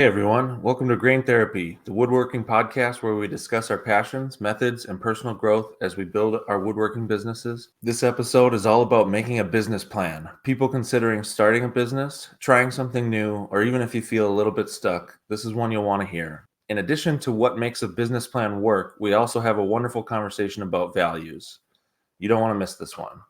Hey everyone, welcome to Grain Therapy, the woodworking podcast where we discuss our passions, methods, and personal growth as we build our woodworking businesses. This episode is all about making a business plan. People considering starting a business, trying something new, or even if you feel a little bit stuck, this is one you'll want to hear. In addition to what makes a business plan work, we also have a wonderful conversation about values. You don't want to miss this one.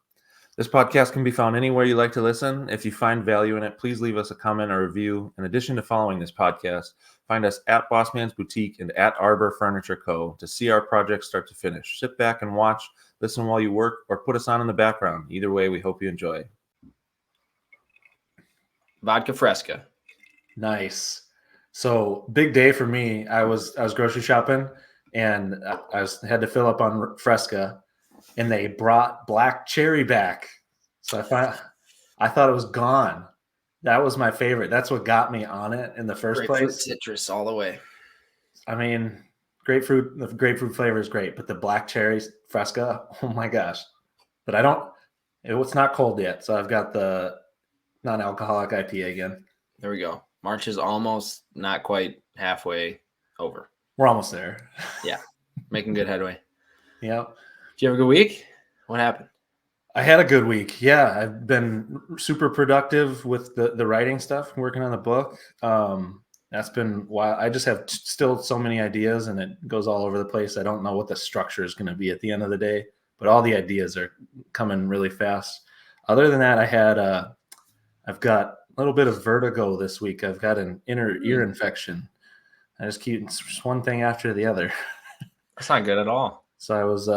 This podcast can be found anywhere you like to listen. If you find value in it, please leave us a comment or review. In addition to following this podcast, find us at Bossman's Boutique and at Arbor Furniture Co. to see our projects start to finish. Sit back and watch, listen while you work, or put us on in the background. Either way, we hope you enjoy. Vodka Fresca. Nice. So big day for me. I was grocery shopping and had to fill up on Fresca, and they brought black cherry back. So I thought it was gone. That was my favorite. That's what got me on it in the first place. Citrus all the way. I mean, the grapefruit flavor is great, but the black cherry Fresca, oh my gosh. But it's not cold yet, so I've got the non-alcoholic IPA again. There we go. March is almost not quite halfway over. We're almost there. Yeah, making good headway. Yep. Did you have a good week? What happened? I had a good week. Yeah, I've been super productive with the writing stuff, working on the book. That's been wild. I just have still so many ideas, and it goes all over the place. I don't know what the structure is going to be at the end of the day, but all the ideas are coming really fast. Other than that, I've got a little bit of vertigo this week. I've got an inner ear infection. I just keep just one thing after the other. That's not good at all. So I was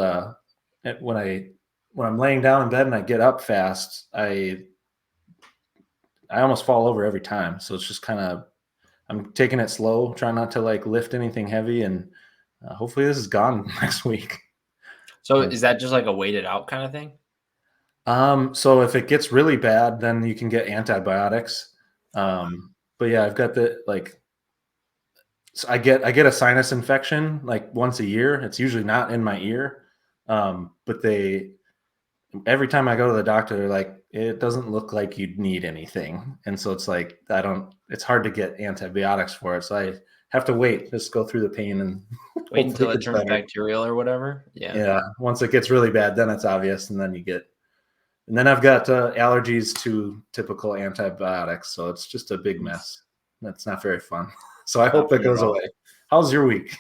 when I'm laying down in bed and I get up fast, I almost fall over every time. So it's just kind of, I'm taking it slow, trying not to lift anything heavy, and hopefully this is gone next week. So is that just like a waited out kind of thing? So if it gets really bad, then you can get antibiotics. But yeah, I've got so I get a sinus infection once a year. It's usually not in my ear. But every time I go to the doctor, they're like, it doesn't look like you'd need anything. And so it's like, it's hard to get antibiotics for it. So I have to just go through the pain and wait until it turns bacterial or whatever. Yeah. Yeah. Once it gets really bad, then it's obvious. And then I've got allergies to typical antibiotics. So it's just a big mess. That's not very fun. So I hope that goes away. How's your week?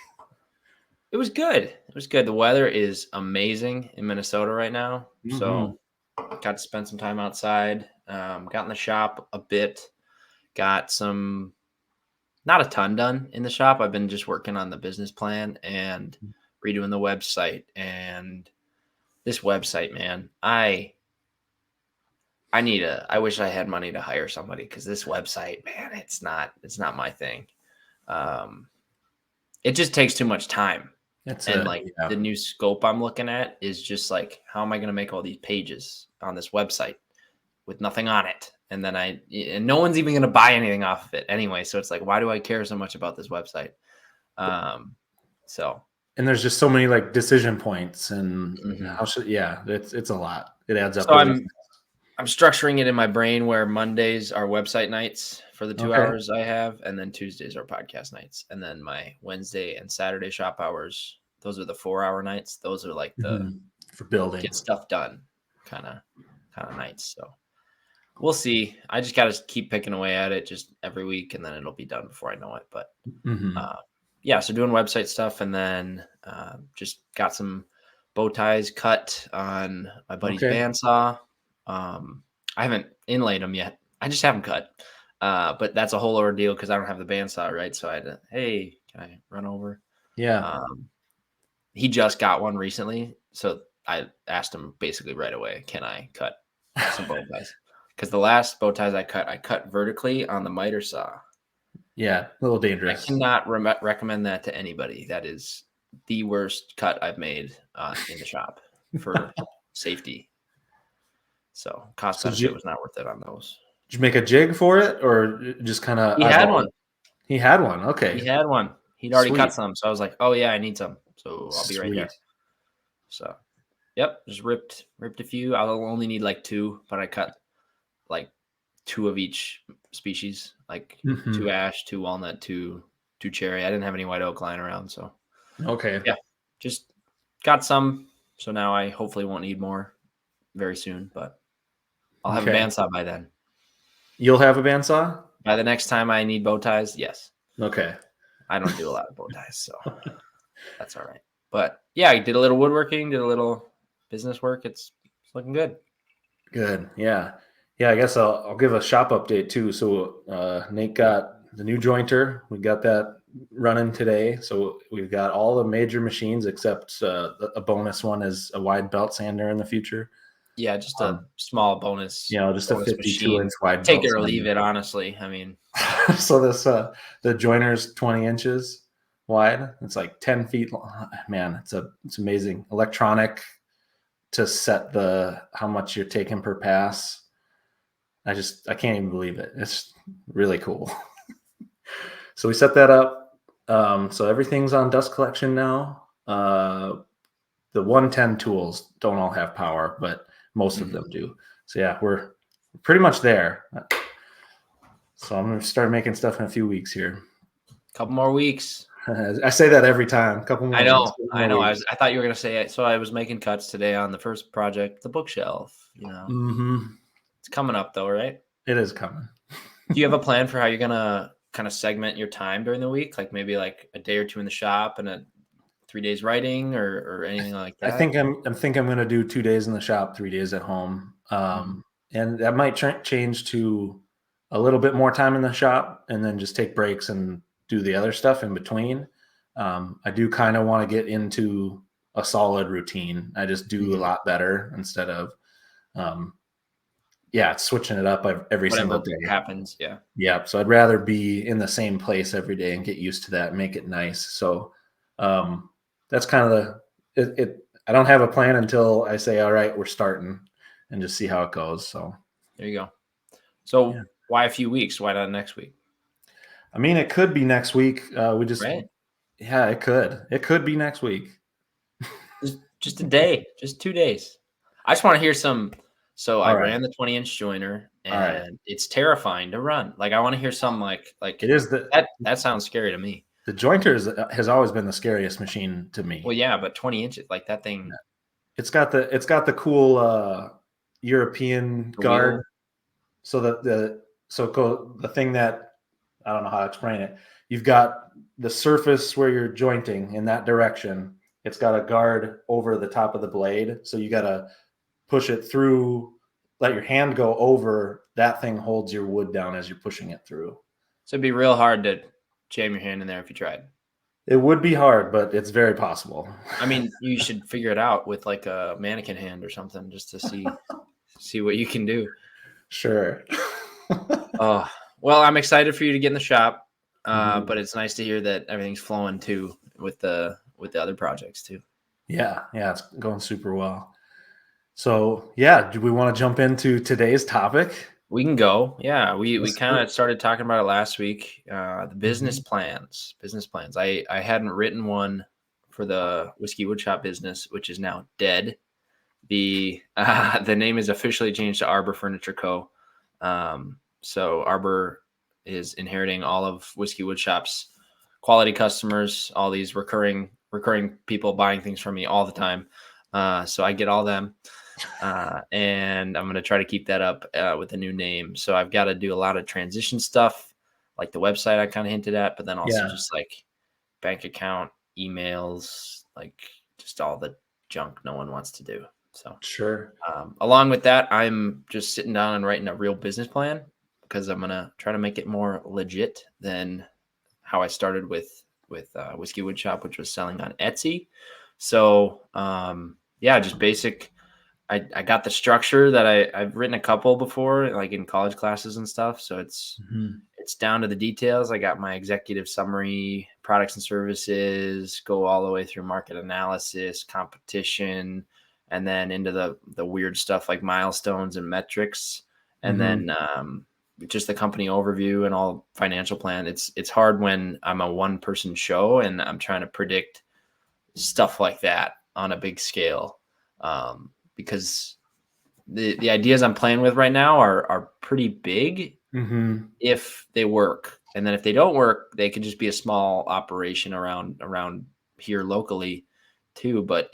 It was good. It was good. The weather is amazing in Minnesota right now. Mm-hmm. So got to spend some time outside. Got in the shop a bit. Got not a ton done in the shop. I've been just working on the business plan and redoing the website. And this website, man, I wish I had money to hire somebody, because this website, man, it's not my thing. It just takes too much time. The new scope I'm looking at is just like, how am I going to make all these pages on this website with nothing on it? And then and no one's even going to buy anything off of it anyway. So it's like, why do I care so much about this website? And there's just so many decision points, and it's a lot. It adds up. So I'm structuring it in my brain where Mondays are website nights for the 2 hours I have, and then Tuesdays are podcast nights, and then my Wednesday and Saturday shop hours, those are the 4-hour nights. Those are like the for building, get stuff done kind of nights. So we'll see. I just got to keep picking away at it just every week, and then it'll be done before I know it. But so doing website stuff, and then just got some bow ties cut on my buddy's bandsaw. I haven't inlaid them yet. I just have them cut. But that's a whole ordeal because I don't have the bandsaw, right? So I had to, hey, can I run over? Yeah. He just got one recently. So I asked him basically right away, can I cut some bow ties? Because the last bow ties I cut vertically on the miter saw. Yeah, a little dangerous. I cannot recommend that to anybody. That is the worst cut I've made in the shop for safety. So cost benefit was not worth it on those. Did you make a jig for it, or just kind of? He had one. He had one. Okay. He had one. He'd already cut some. So I was like, oh yeah, I need some. So I'll be right there. So, yep, just ripped a few. I'll only need 2, but I cut 2 of each species, like Mhm. 2 ash, 2 walnut, 2 cherry. I didn't have any white oak lying around, so Okay. yeah, just got some. So now I hopefully won't need more very soon, but I'll have a Okay. bandsaw by then. You'll have a bandsaw? By the next time I need bow ties, yes. Okay. I don't do a lot of bow ties, so that's all right. But yeah, I did a little woodworking, did a little business work. It's looking good. Good. Yeah. Yeah, I guess I'll give a shop update too. So Nate got the new jointer. We got that running today. So we've got all the major machines except a bonus one is a wide belt sander in the future. Yeah, just a small bonus. Just a bonus 52-inch machine. wide Take belt it or sander. leave it, honestly. I mean, So this the joiner's 20 inches wide. It's like 10 feet long. Man, it's amazing. Electronic to set how much you're taking per pass. I can't even believe it. It's really cool. So we set that up. So everything's on dust collection now. The 110 tools don't all have power, but most of them do. So yeah, we're pretty much there. So I'm gonna start making stuff in a few weeks here. couple more weeks. I say that every time. A couple more I know. weeks. I know. I thought you were gonna say it. So I was making cuts today on the first project, the bookshelf. It's coming up though, right? It is coming. Do you have a plan for how you're gonna kind of segment your time during the week? Like maybe like a day or two in the shop and 3 days writing or anything like that? I think I'm going to do 2 days in the shop, 3 days at home. And that might change to a little bit more time in the shop and then just take breaks and do the other stuff in between. I do kind of want to get into a solid routine. I just do a lot better instead of, switching it up every single day. Happens. Yeah. Yeah. So I'd rather be in the same place every day and get used to that and make it nice. So that's kind of I don't have a plan until I say, all right, we're starting and just see how it goes. So there you go. So why a few weeks? Why not next week? I mean, it could be next week. Right? Yeah, it could be next week. Just a day, just 2 days. I just want to hear some. So I right. ran the 20-inch joiner and it's terrifying to run. Like I want to hear some like it is that sounds scary to me. The jointer has always been the scariest machine to me. Well, yeah, but 20 inches, like that thing. It's got the cool European guard. Wheel. So the thing that I don't know how to explain it. You've got the surface where you're jointing in that direction. It's got a guard over the top of the blade. So you got to push it through, let your hand go over. That thing holds your wood down as you're pushing it through. So it'd be real hard to jam your hand in there if you tried. It would be hard, but it's very possible. I mean, you should figure it out with like a mannequin hand or something just to see what you can do. Sure. Oh, well, I'm excited for you to get in the shop, but it's nice to hear that everything's flowing too with the other projects too. Yeah, it's going super well. So, do we want to jump into today's topic? We can go. Yeah, we kind of started talking about it last week. The business plans. I hadn't written one for the Whiskey Woodshop business, which is now dead. The name is officially changed to Arbor Furniture Co. So Arbor is inheriting all of Whiskey Woodshop's quality customers, all these recurring people buying things from me all the time. So I get all them. And I'm going to try to keep that up with a new name. So I've got to do a lot of transition stuff, like the website I kind of hinted at, but then also just like bank account, emails, like just all the junk no one wants to do. So sure. Along with that, I'm just sitting down and writing a real business plan because I'm going to try to make it more legit than how I started with Whiskey Woodshop, which was selling on Etsy. So just basic. I got the structure that I've written a couple before, like in college classes and stuff. So it's down to the details. I got my executive summary, products and services, go all the way through market analysis, competition, and then into the weird stuff like milestones and metrics. And then just the company overview and all financial plan. It's hard when I'm a one-person show and I'm trying to predict stuff like that on a big scale. Because the ideas I'm playing with right now are pretty big if they work. And then if they don't work, they could just be a small operation around here locally too. But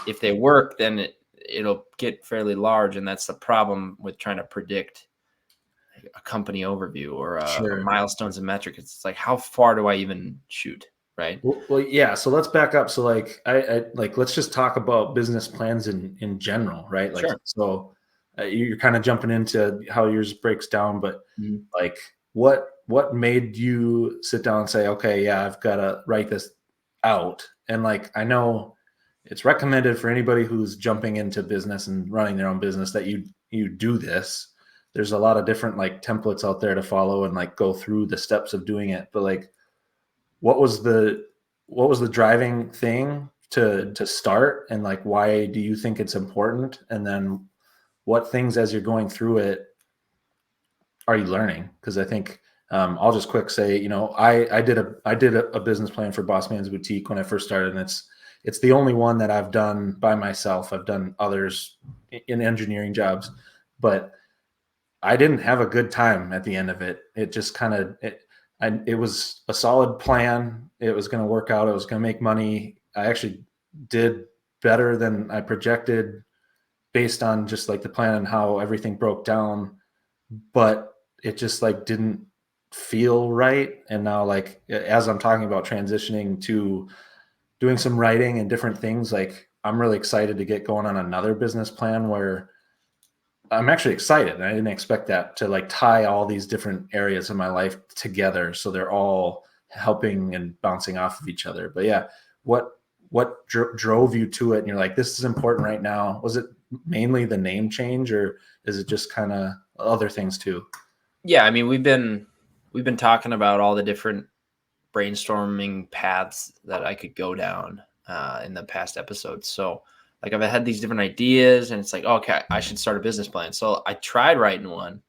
if they work, then it'll get fairly large. And that's the problem with trying to predict a company overview or milestones and metrics. It's like, how far do I even shoot? Right. Well, yeah. So let's back up. So like, I like, let's just talk about business plans in general, right? Like, Sure. so you're kind of jumping into how yours breaks down, but like, what made you sit down and say, okay, yeah, I've got to write this out? And like, I know it's recommended for anybody who's jumping into business and running their own business that you do this. There's a lot of different like templates out there to follow and like go through the steps of doing it. But like, what was the driving thing to start, and like, why do you think it's important? And then what things as you're going through it are you learning? Because I think I'll just quick say, you know, I did a business plan for Boss Man's Boutique when I first started, and it's the only one that I've done by myself. I've done others in engineering jobs, but I didn't have a good time at the end of it. It just kind of it was a solid plan. It was going to work out. It was going to make money. I actually did better than I projected based on just like the plan and how everything broke down, but it just like didn't feel right. And now, like, as I'm talking about transitioning to doing some writing and different things, like, I'm really excited to get going on another business plan where I'm actually excited. I didn't expect that, to like tie all these different areas of my life together, so they're all helping and bouncing off of each other. But yeah, what drove you to it? And you're like, this is important right now. Was it mainly the name change, or is it just kind of other things too? Yeah, I mean, we've been talking about all the different brainstorming paths that I could go down in the past episodes. So like, I've had these different ideas, and it's like, okay, I should start a business plan. So I tried writing one,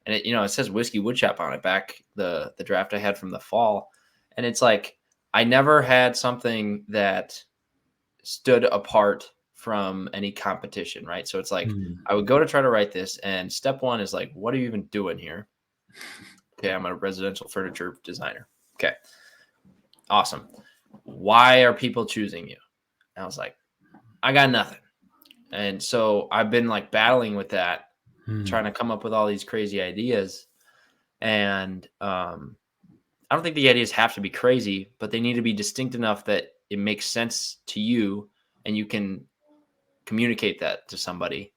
and it says Whiskey Woodshop on it, back the draft I had from the fall. And it's like, I never had something that stood apart from any competition, right? So it's like, I would go to try to write this, and step one is like, what are you even doing here? Okay, I'm a residential furniture designer. Okay, awesome. Why are people choosing you? And I was like, I got nothing. And so I've been like battling with that, trying to come up with all these crazy ideas. And I don't think the ideas have to be crazy, but they need to be distinct enough that it makes sense to you and you can communicate that to somebody.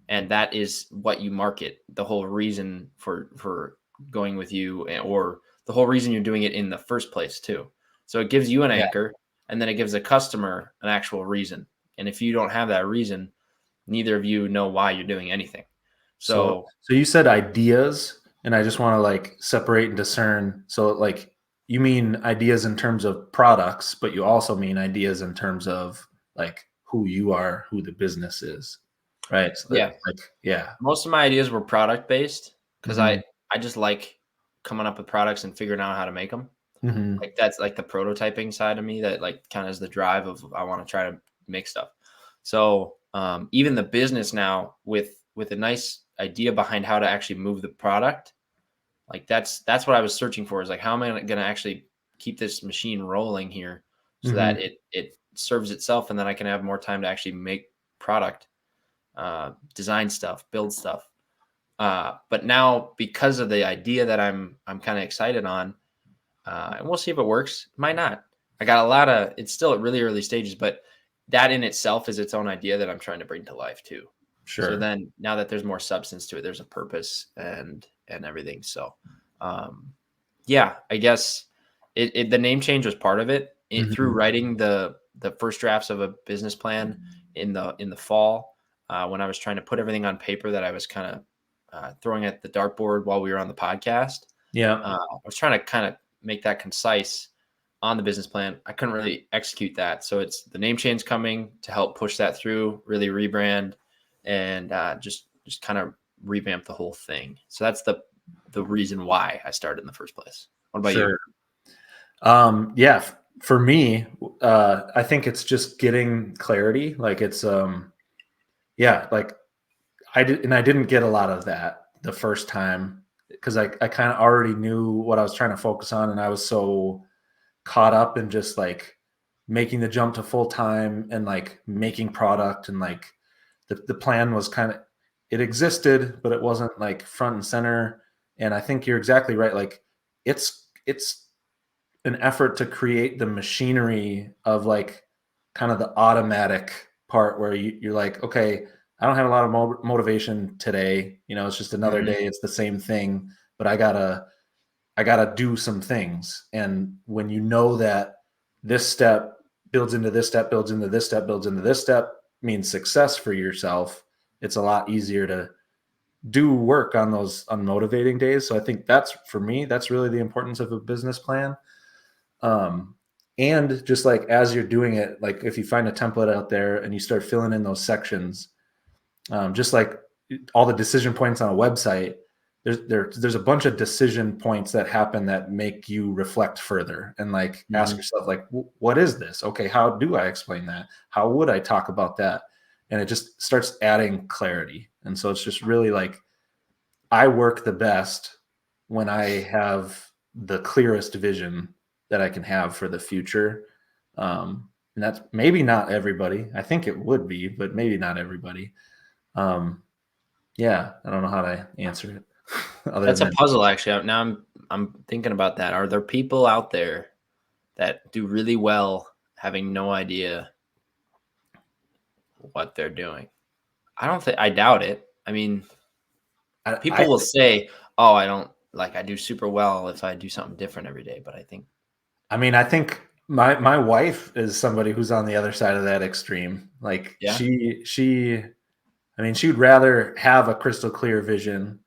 And that is what you market. The whole reason for going with you, or the whole reason you're doing it in the first place too. So it gives you an anchor, and then it gives the customer an actual reason. And if you don't have that reason, neither of you know why you're doing anything. So you said ideas, and I just want to like separate and discern. So like, you mean ideas in terms of products, but you also mean ideas in terms of like who you are, who the business is, right? So yeah. Most of my ideas were product based, because I just like coming up with products and figuring out how to make them. Like, that's like the prototyping side of me that like kind of is the drive of, I want to try to make stuff. So even the business now, with a nice idea behind how to actually move the product, like that's what I was searching for, is like, how am I going to actually keep this machine rolling here so that it serves itself, and then I can have more time to actually make product, design stuff, build stuff. But now, because of the idea that I'm kind of excited on, and we'll see if it works. It might not. I got a lot of, it's still at really early stages, but that in itself is its own idea that I'm trying to bring to life too. Sure. So then, now that there's more substance to it, there's a purpose and everything. So, yeah, I guess the name change was part of it. Through writing the first drafts of a business plan in the fall, when I was trying to put everything on paper that I was kind of throwing at the dartboard while we were on the podcast. Yeah, I was trying to kind of make that concise on the business plan. I couldn't really execute that. So it's the name change coming to help push that through, really rebrand, and just kind of revamp the whole thing. So that's the reason why I started in the first place. What about you? Yeah, for me, I think it's just getting clarity. Like, it's like I didn't get a lot of that the first time because I kind of already knew what I was trying to focus on, and I was so caught up in just like making the jump to full time and like making product, and like the plan was kind of, it existed, but it wasn't like front and center. And I think you're exactly right. Like it's an effort to create the machinery of like kind of the automatic part where you're like, okay, I don't have a lot of motivation today. You know, it's just another day. It's the same thing, but I gotta do some things. And when you know that this step builds into this step, builds into this step, builds into this step, means success for yourself, it's a lot easier to do work on those unmotivating days. So I think that's, for me, that's really the importance of a business plan. And just like as you're doing it, like if you find a template out there and you start filling in those sections, just like all the decision points on a website, there's a bunch of decision points that happen that make you reflect further and like ask yourself, like, what is this? Okay, how do I explain that? How would I talk about that? And it just starts adding clarity. And so it's just really like, I work the best when I have the clearest vision that I can have for the future. And that's maybe not everybody. I think it would be, but maybe not everybody. Yeah, I don't know how to answer it. That's a puzzle, actually. Now I'm thinking about that. Are there people out there that do really well having no idea what they're doing? I doubt it. I mean, people will say, "Oh, I do super well if I do something different every day." But I think my wife is somebody who's on the other side of that extreme. Like she would rather have a crystal clear vision,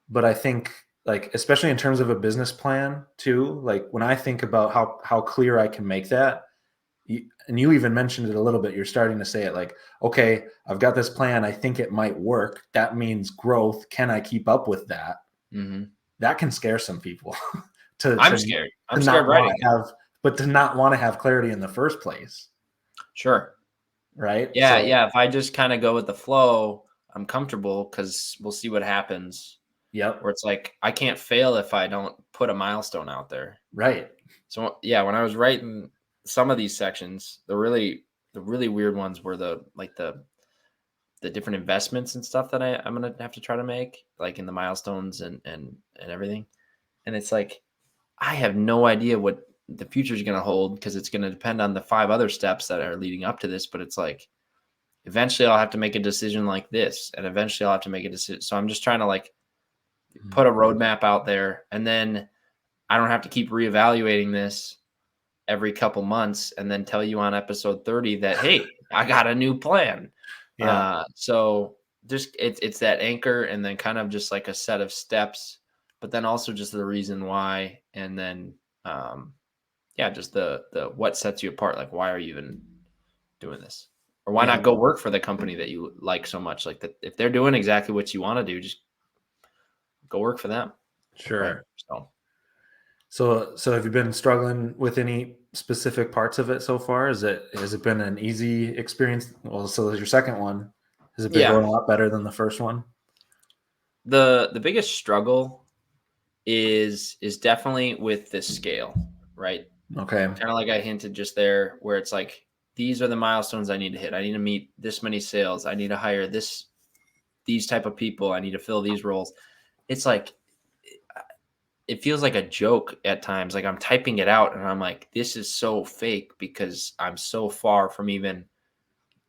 but I think, like, especially in terms of a business plan too, like when I think about how clear I can make that, and you even mentioned it a little bit, you're starting to say it like, okay, I've got this plan, I think it might work. That means growth. Can I keep up with that? That can scare some people. I'm scared. I'm scared writing it. But to not want to have clarity in the first place. Sure. Right? Yeah, yeah. If I just kind of go with the flow, I'm comfortable because we'll see what happens. Yep. Where it's like, I can't fail if I don't put a milestone out there. Right. So yeah, when I was writing some of these sections, the really weird ones were the different investments and stuff that I'm gonna have to try to make, like in the milestones and everything. And it's like, I have no idea what the future is gonna hold because it's gonna depend on the 5 other steps that are leading up to this. But it's like, eventually I'll have to make a decision like this, and eventually I'll have to make a decision. So I'm just trying to like put a roadmap out there, and then I don't have to keep reevaluating this every couple months and then tell you on episode 30 that, hey, I got a new plan. Yeah. So just it's that anchor, and then kind of just like a set of steps, but then also just the reason why, and then just the what sets you apart. Like, why are you even doing this? Or why not go work for the company that you like so much? Like, that if they're doing exactly what you want to do, just go work for them. Sure. Right? So have you been struggling with any specific parts of it so far? Has it been an easy experience? Well, so there's your second one. Has it been going a lot better than the first one? The biggest struggle is definitely with this scale, right? Okay. Kind of like I hinted just there, where it's like, these are the milestones I need to hit. I need to meet this many sales. I need to hire these type of people. I need to fill these roles. It's like, it feels like a joke at times. Like I'm typing it out and I'm like, this is so fake because I'm so far from even,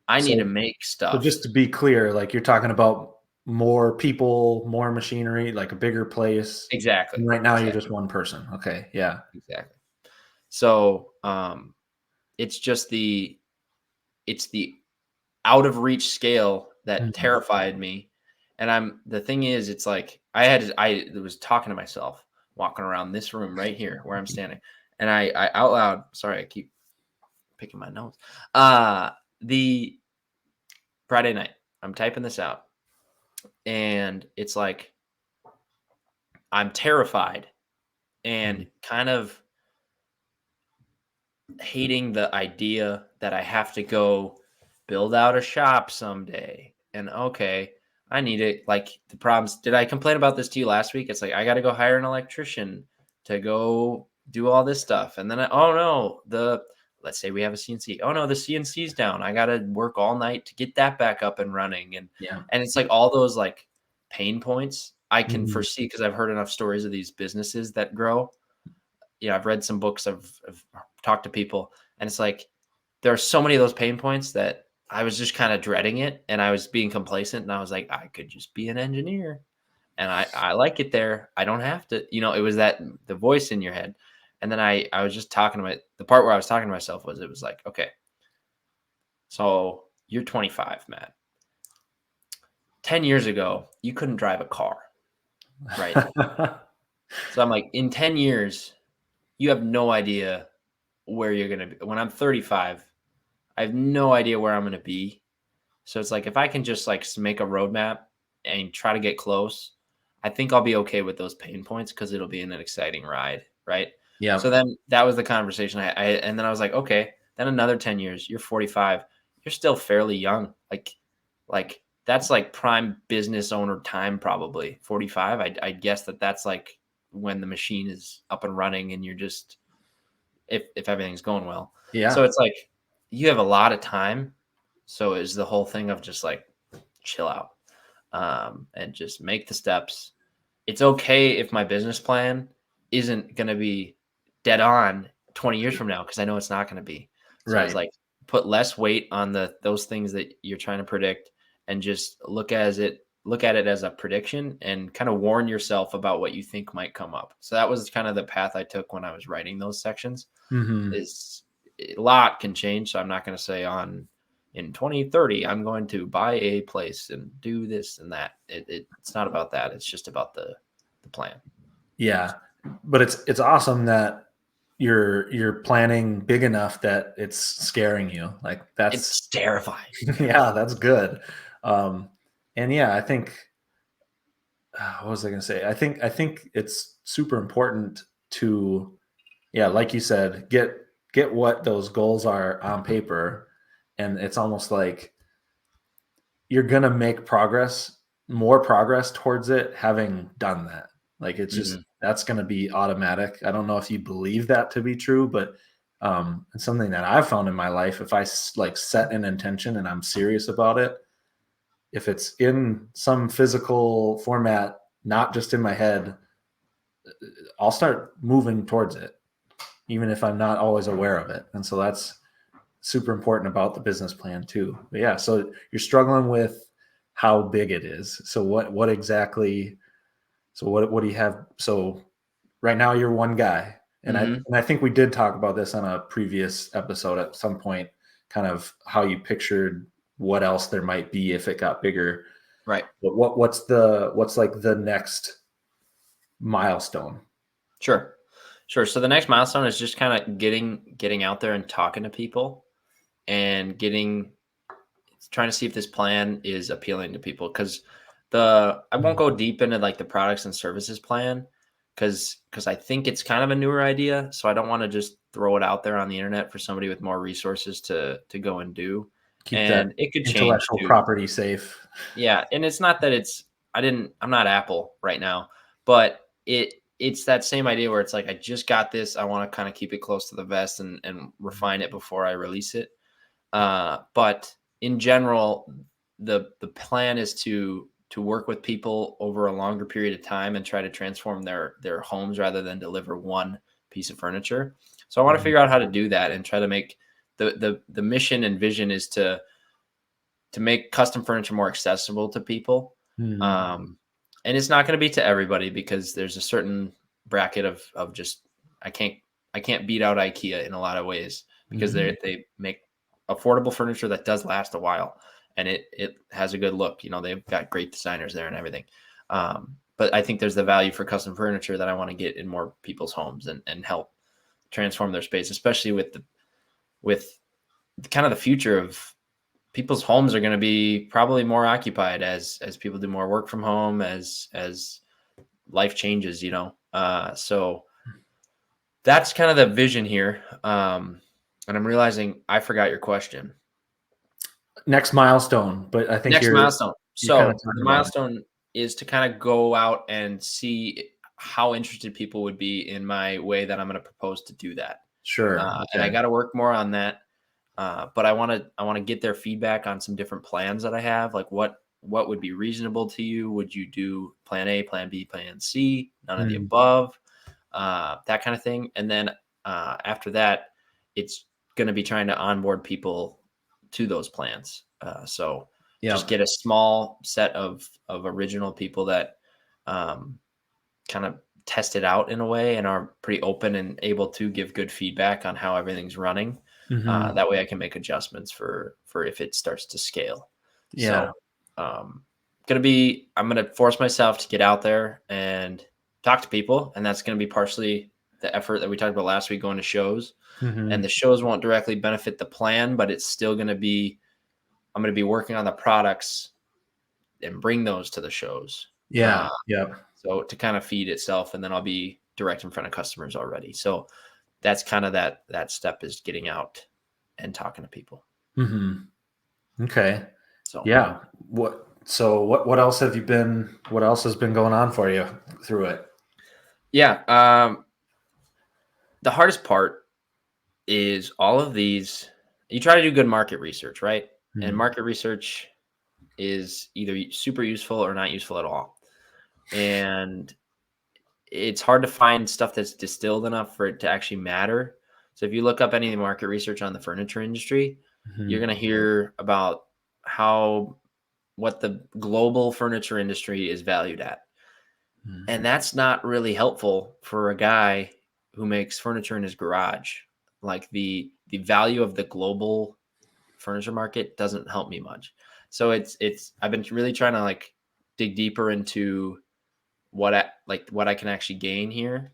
I need to make stuff. So just to be clear, like you're talking about more people, more machinery, like a bigger place. Exactly. And right now you're just one person. Okay. Yeah. Exactly. So it's just it's the out of reach scale that terrified me. And the thing is, it's like I was talking to myself walking around this room right here where I'm standing. And I out loud, sorry, I keep picking my nose. The Friday night, I'm typing this out, and it's like, I'm terrified and kind of hating the idea that I have to go build out a shop someday. And okay, I need it. Like the problems. Did I complain about this to you last week? It's like, I got to go hire an electrician to go do all this stuff. And then, oh no, let's say we have a CNC. Oh no, the CNC's down. I got to work all night to get that back up and running. And it's like all those like pain points I can foresee, because I've heard enough stories of these businesses that grow. I've read some books, I've talked to people, and it's like there are so many of those pain points that I was just kind of dreading it, and I was being complacent, and I was like, I could just be an engineer, and I like it there. I don't have to, it was that the voice in your head. And then I was just talking to the part where I was talking to myself was, it was like, okay, so you're 25, Matt. 10 years ago, you couldn't drive a car, right? So I'm like, in 10 years, you have no idea where you're going to be. When I'm 35, I have no idea where I'm going to be. So it's like, if I can just like make a roadmap and try to get close, I think I'll be okay with those pain points, because it'll be an exciting ride, right? Yeah. So then that was the conversation and then I was like, okay, then another 10 years, you're 45, you're still fairly young. Like that's like prime business owner time, probably 45. I guess that's like when the machine is up and running and you're just, if everything's going well. Yeah. So it's like, you have a lot of time. So is the whole thing of just like chill out, and just make the steps. It's okay if my business plan isn't going to be dead on 20 years from now, because I know it's not going to be. So Right. it's like, put less weight on those things that you're trying to predict, and just look at it as a prediction, and kind of warn yourself about what you think might come up. So that was kind of the path I took when I was writing those sections. Is a lot can change. So I'm not going to say in 2030, I'm going to buy a place and do this and that. It's not about that. It's just about the plan. Yeah. But it's awesome that you're planning big enough that it's scaring you. Like It's terrifying. Yeah, that's good. And yeah, I think, what was I going to say? I think it's super important to, like you said, get what those goals are on paper. And it's almost like you're going to make more progress towards it, having done that. Like it's just, that's going to be automatic. I don't know if you believe that to be true, but it's something that I've found in my life. If I like set an intention and I'm serious about it, if it's in some physical format, not just in my head, I'll start moving towards it, even if I'm not always aware of it. And so that's super important about the business plan too. But yeah, so you're struggling with how big it is. So what exactly? So what do you have? So right now you're one guy, and I think we did talk about this on a previous episode at some point, kind of how you pictured what else there might be if it got bigger. Right. But what's like the next milestone? Sure. So the next milestone is just kind of getting out there and talking to people, and trying to see if this plan is appealing to people. Because I won't go deep into like the products and services plan, because I think it's kind of a newer idea. So I don't want to just throw it out there on the internet for somebody with more resources to go and do. Keep and that it could intellectual change property safe. Yeah. And it's not that I'm not Apple right now, but it's that same idea where it's like, I just got this. I want to kind of keep it close to the vest and refine it before I release it. But in general, the plan is to work with people over a longer period of time and try to transform their homes rather than deliver one piece of furniture. So I want to figure out how to do that and try to make the mission and vision is to make custom furniture more accessible to people. And it's not going to be to everybody, because there's a certain bracket of just, I can't beat out IKEA in a lot of ways, because they make affordable furniture that does last a while, and it has a good look. They've got great designers there and everything. But I think there's the value for custom furniture that I want to get in more people's homes and help transform their space, especially with kind of the future of people's homes are going to be probably more occupied as people do more work from home, as life changes, so that's kind of the vision here. And I'm realizing I forgot your question. Next milestone, but I think next milestone. So the milestone is to kind of go out and see how interested people would be in my way that I'm going to propose to do that. Sure. And I got to work more on that. But I want to get their feedback on some different plans that I have. Like what would be reasonable to you? Would you do plan A, plan B, plan C, none of the above, that kind of thing. And then after that, it's going to be trying to onboard people to those plans. So just get a small set of original people that kind of test it out in a way and are pretty open and able to give good feedback on how everything's running. That way I can make adjustments for if it starts to scale. Yeah. So I'm going to force myself to get out there and talk to people. And that's going to be partially the effort that we talked about last week, going to shows. And the shows won't directly benefit the plan, but it's still going to be, I'm going to be working on the products and bring those to the shows. Yeah. So to kind of feed itself, and then I'll be direct in front of customers already. So that's kind of that step, is getting out and talking to people. Okay. So yeah. What else has been going on for you through it? Yeah. The hardest part is all of these, you try to do good market research, right? And market research is either super useful or not useful at all. And it's hard to find stuff that's distilled enough for it to actually matter. So if you look up any of the market research on the furniture industry, you're going to hear about what the global furniture industry is valued at. And that's not really helpful for a guy who makes furniture in his garage. Like the value of the global furniture market doesn't help me much. So I've been really trying to like dig deeper into what I can actually gain here,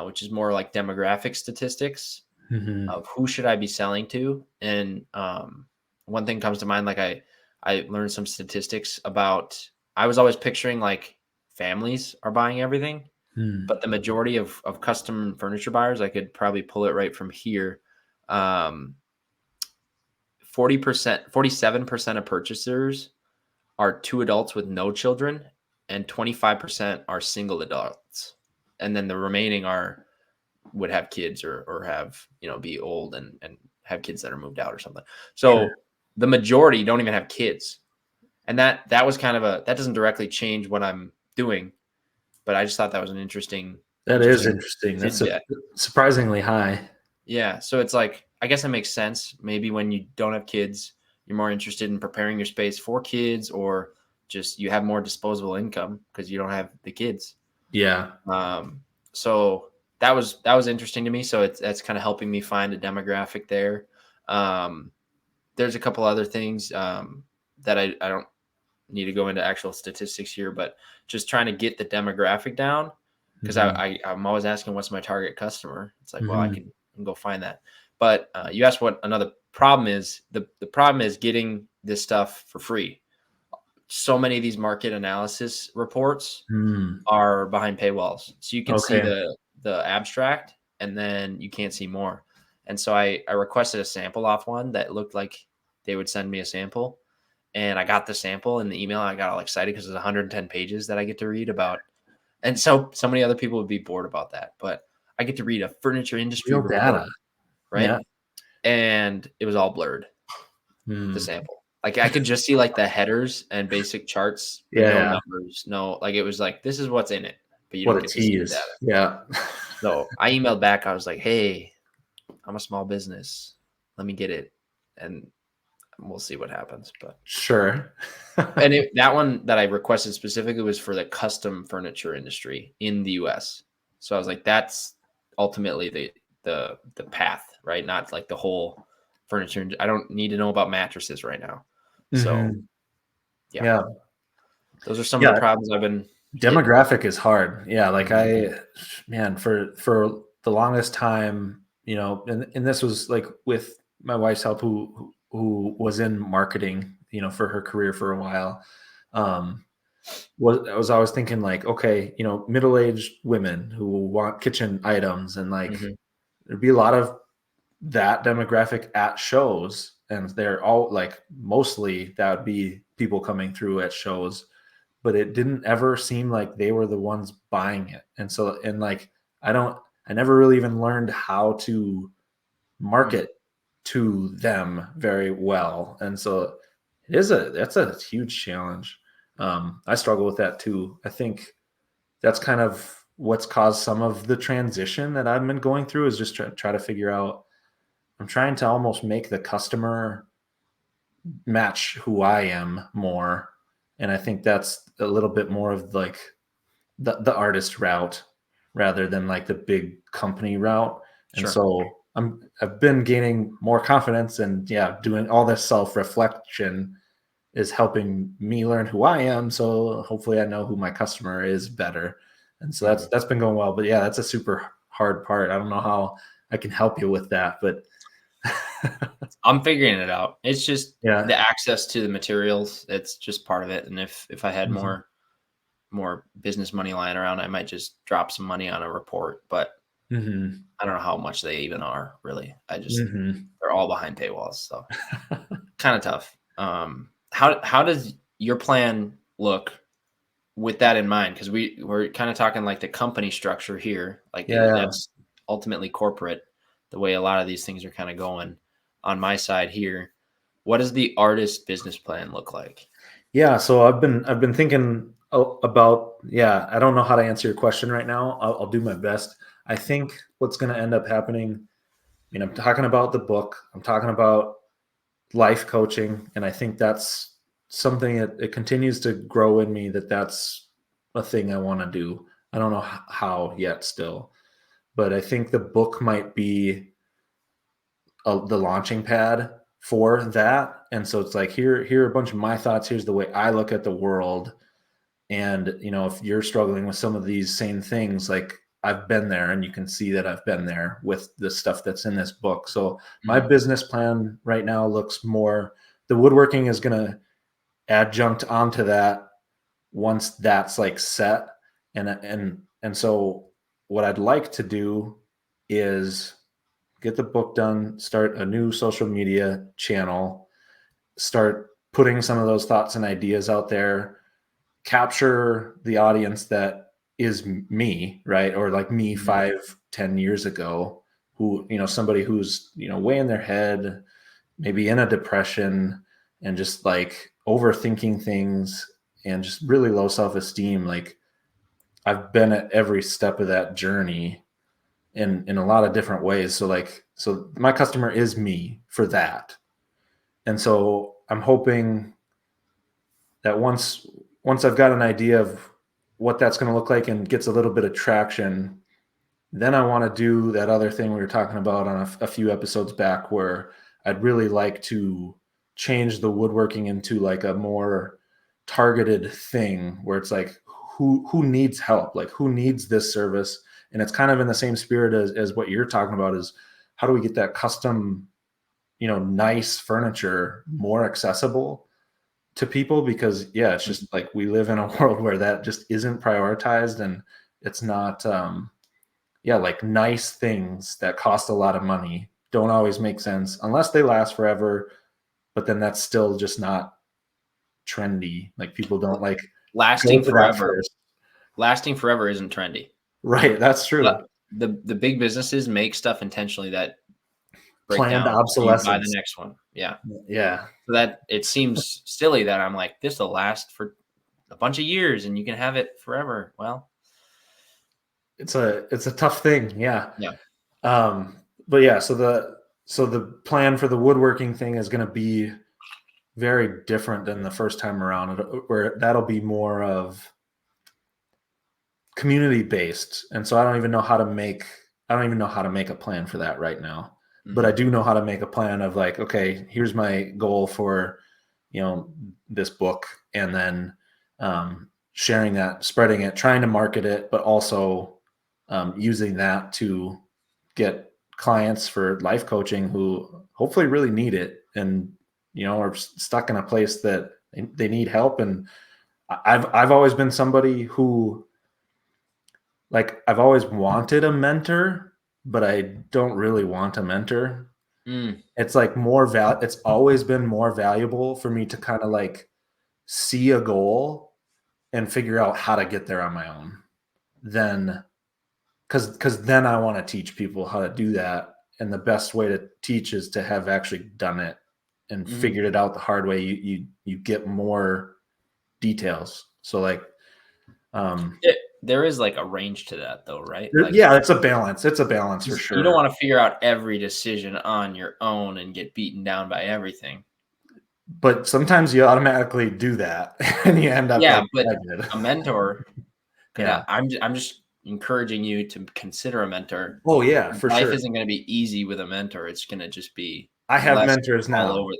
which is more like demographic statistics of who should I be selling to. And one thing comes to mind, like I learned some statistics about, I was always picturing like families are buying everything, but the majority of custom furniture buyers, I could probably pull it right from here. 47% of purchasers are two adults with no children, and 25% are single adults. And then the remaining would have kids or have, be old and have kids that are moved out or something. So the majority don't even have kids. And that was kind of that doesn't directly change what I'm doing, but I just thought that was an interesting. That is interesting. That's surprisingly high. Yeah. So it's like, I guess it makes sense. Maybe when you don't have kids, you're more interested in preparing your space for kids, or just you have more disposable income because you don't have the kids. Yeah. So that was interesting to me. So that's kind of helping me find a demographic there. There's a couple other things that I don't need to go into actual statistics here, but just trying to get the demographic down, because I'm always asking, what's my target customer? It's like, well, I can go find that. But you asked what another problem is. The problem is getting this stuff for free. So many of these market analysis reports are behind paywalls. So you can see the abstract, and then you can't see more. And so I requested a sample off one that looked like they would send me a sample. And I got the sample in the email. I got all excited because it's 110 pages that I get to read about. And so many other people would be bored about that. But I get to read a furniture industry real report, data, right? Yeah. And it was all blurred, the sample. Like I could just see like the headers and basic charts, but no numbers, like it was like, this is what's in it, but you don't get to see the data. Yeah. So I emailed back. I was like, hey, I'm a small business. Let me get it. And we'll see what happens. But sure. And that one that I requested specifically was for the custom furniture industry in the US. So I was like, that's ultimately the path, right? Not like the whole furniture. I don't need to know about mattresses right now. So yeah. Those are some of the problems I've been. Demographic is hard. Yeah. Like for the longest time, and this was like with my wife's help, who was in marketing, for her career for a while. I was always thinking like, okay, middle-aged women who want kitchen items, and like there'd be a lot of that demographic at shows, and they're all like, mostly that would be people coming through at shows, but it didn't ever seem like they were the ones buying it. And so, and like, I never really even learned how to market to them very well. And so that's a huge challenge. I struggle with that too. I think that's kind of what's caused some of the transition that I've been going through, is just try to figure out, I'm trying to almost make the customer match who I am more. And I think that's a little bit more of like the artist route rather than like the big company route. And Sure. so I've been gaining more confidence, and doing all this self-reflection is helping me learn who I am. So hopefully I know who my customer is better. And so that's been going well. But yeah, that's a super hard part. I don't know how I can help you with that, but I'm figuring it out. It's just yeah. the access to the materials. It's just part of it. And if I had Mhm. more business money lying around, I might just drop some money on a report, but Mhm. I don't know how much they even are really. Mhm. They're all behind paywalls. So kind of tough. How does your plan look with that in mind? Because we're kind of talking like the company structure here. Like Yeah. that's ultimately corporate, the way a lot of these things are kind of going on my side here. What does the artist business plan look like? Yeah, so I've been thinking about, I don't know how to answer your question right now. I'll do my best. I think what's going to end up happening, I mean, I'm talking about the book, I'm talking about life coaching, and I think that's something that it continues to grow in me, that's a thing I want to do. I don't know how yet still, but I think the book might be the launching pad for that. And so it's like, here are a bunch of my thoughts, here's the way I look at the world. And if you're struggling with some of these same things, like, I've been there, and you can see that I've been there with the stuff that's in this book. So my business plan right now looks more, the woodworking is going to adjunct onto that once that's like set. And so what I'd like to do is get the book done, start a new social media channel, start putting some of those thoughts and ideas out there, capture the audience that is me, right? Or like me 5-10 years ago, who, somebody who's, way in their head, maybe in a depression, and just like overthinking things, and just really low self-esteem. Like, I've been at every step of that journey in a lot of different ways. So my customer is me for that. And so I'm hoping that once I've got an idea of what that's going to look like and gets a little bit of traction, then I want to do that other thing we were talking about on a few episodes back, where I'd really like to change the woodworking into like a more targeted thing, where it's like, who needs help, like who needs this service. And it's kind of in the same spirit as what you're talking about, is how do we get that custom, nice furniture more accessible to people? Because it's just like, we live in a world where that just isn't prioritized, and it's not like, nice things that cost a lot of money don't always make sense unless they last forever, but then that's still just not trendy. Like, people don't like go Lasting for that forever. first. Lasting forever isn't trendy. Right, that's true. The big businesses make stuff intentionally that break Planned down, so you buy the obsolescence. next one. Yeah. Yeah. So that it seems silly that I'm like, this will last for a bunch of years and you can have it forever. Well, It's a tough thing. Yeah. yeah. But yeah, so the plan for the woodworking thing is going to be very different than the first time around, where that'll be more of community based. And so I don't even know how to make a plan for that right now. But I do know how to make a plan of like, okay, here's my goal for, this book, and then sharing that, spreading it, trying to market it, but also using that to get clients for life coaching who hopefully really need it, and are stuck in a place that they need help. And I've always been somebody who, like, I've always wanted a mentor, but I don't really want a mentor. It's like it's always been more valuable for me to kind of like see a goal and figure out how to get there on my own, then because then I want to teach people how to do that. And the best way to teach is to have actually done it and figured it out the hard way. You get more details. So like, there is like a range to that though, right? yeah, it's a balance. It's a balance for sure. You don't want to figure out every decision on your own and get beaten down by everything. But sometimes you automatically do that and you end up but a mentor. Yeah. I'm just encouraging you to consider a mentor. Oh yeah, for Life sure. isn't going to be easy with a mentor. It's going to just be. I have mentors now. All over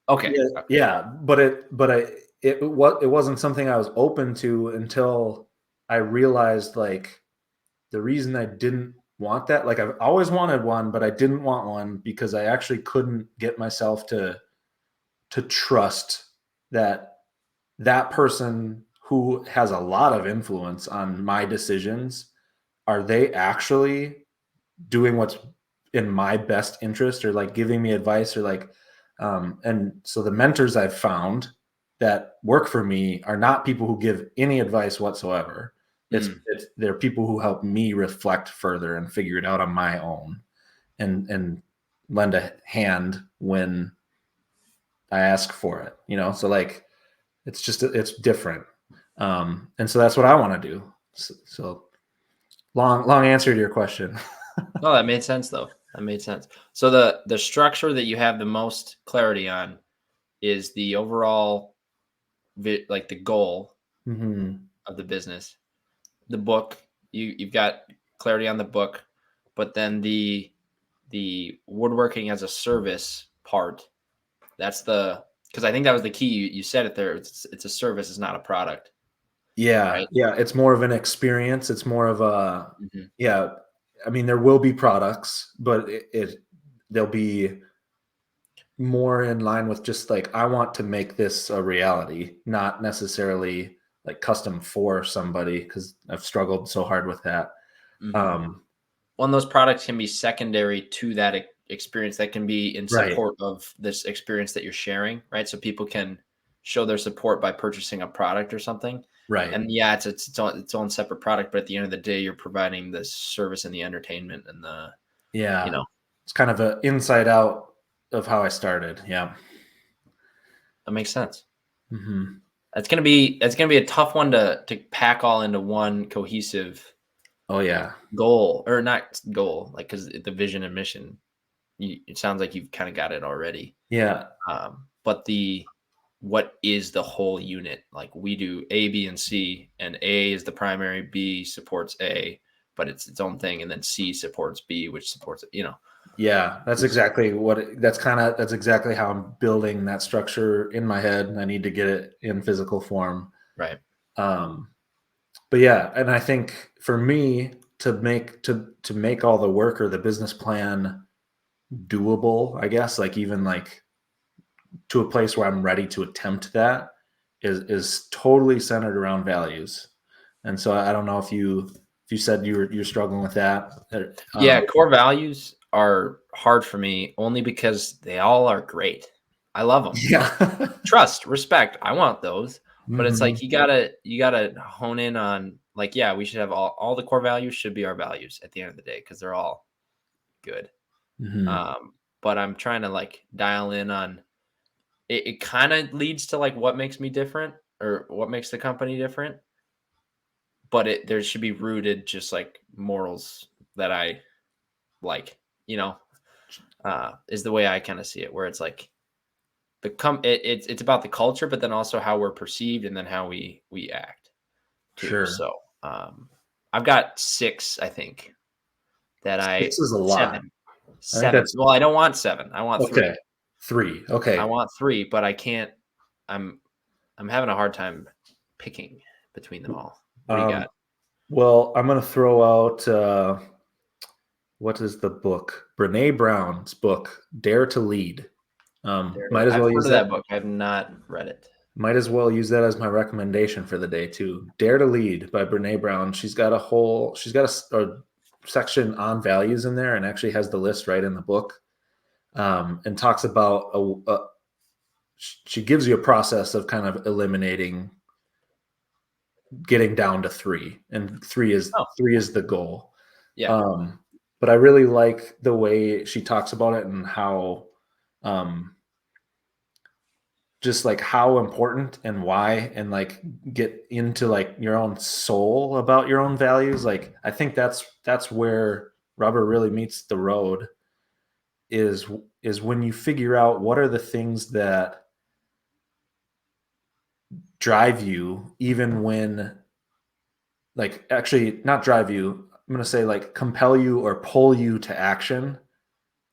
Okay. Yeah, but it wasn't something I was open to until I realized like the reason I didn't want that, like I've always wanted one, but I didn't want one because I actually couldn't get myself to trust that person who has a lot of influence on my decisions, are they actually doing what's in my best interest, or like giving me advice, or like and so the mentors I've found that work for me are not people who give any advice whatsoever. They're people who help me reflect further and figure it out on my own, and lend a hand when I ask for it, so like it's different. And so that's what I want to do. So long answer to your question. No, that made sense though. That made sense. So the structure that you have the most clarity on is the overall, like the goal of the business. The book, you've got clarity on the book, but then the woodworking as a service part, because I think that was the key. You said it there. It's a service. It's not a product. Yeah. Right? Yeah. It's more of an experience. It's more of a, yeah. I mean, there will be products, but they'll be more in line with just like, I want to make this a reality, not necessarily like custom for somebody, because I've struggled so hard with that. One of those products can be secondary to that experience, that can be in support of this experience that you're sharing, right? So people can show their support by purchasing a product or something. Right. And yeah, it's its own separate product, but at the end of the day, you're providing the service and the entertainment and the, it's kind of an inside out of how I started. Yeah. That makes sense. It's going to be a tough one to pack all into one cohesive goal, or not goal, like, because the vision and mission, it sounds like you've kind of got it already. But what is the whole unit? Like, we do A, B, and C, and A is the primary, B supports A, but it's its own thing, and then C supports B, which supports it. Yeah, that's exactly that's exactly how I'm building that structure in my head, and I need to get it in physical form. Right. But yeah, and I think for me to make all the work or the business plan doable, I guess, like even like to a place where I'm ready to attempt that is totally centered around values. And so I don't know if you said you're struggling with that. Core values are hard for me only because they all are great. I love them. Yeah. Trust, respect. I want those. But it's like, you gotta hone in on, like, yeah, we should have all the core values should be our values at the end of the day, because they're all good. But I'm trying to like dial in on it. It kind of leads to like what makes me different, or what makes the company different. But there should be rooted just like morals that I like, is the way I kind of see it, where it's like it's about the culture, but then also how we're perceived, and then how we act too. Sure. So I've got 6, I think, that 6 is a lot. 7. Well, I don't want 7. I want 3. 3. Okay. I want 3, but I can't. I'm having a hard time picking between them all. What do you got? Well, I'm going to throw out what is the book? Brene Brown's book, Dare to Lead. Might as well use that book. I have not read it. Might as well use that as my recommendation for the day too. Dare to Lead by Brene Brown. She's got a section on values in there, and actually has the list right in the book, and talks about she gives you a process of kind of eliminating, getting down to 3, and 3 is the goal. Yeah. But I really like the way she talks about it and how, just like how important and why, and like get into like your own soul about your own values. Like, I think that's where rubber really meets the road, is when you figure out what are the things that drive you, even when, like, actually not drive you, I'm going to say like compel you or pull you to action,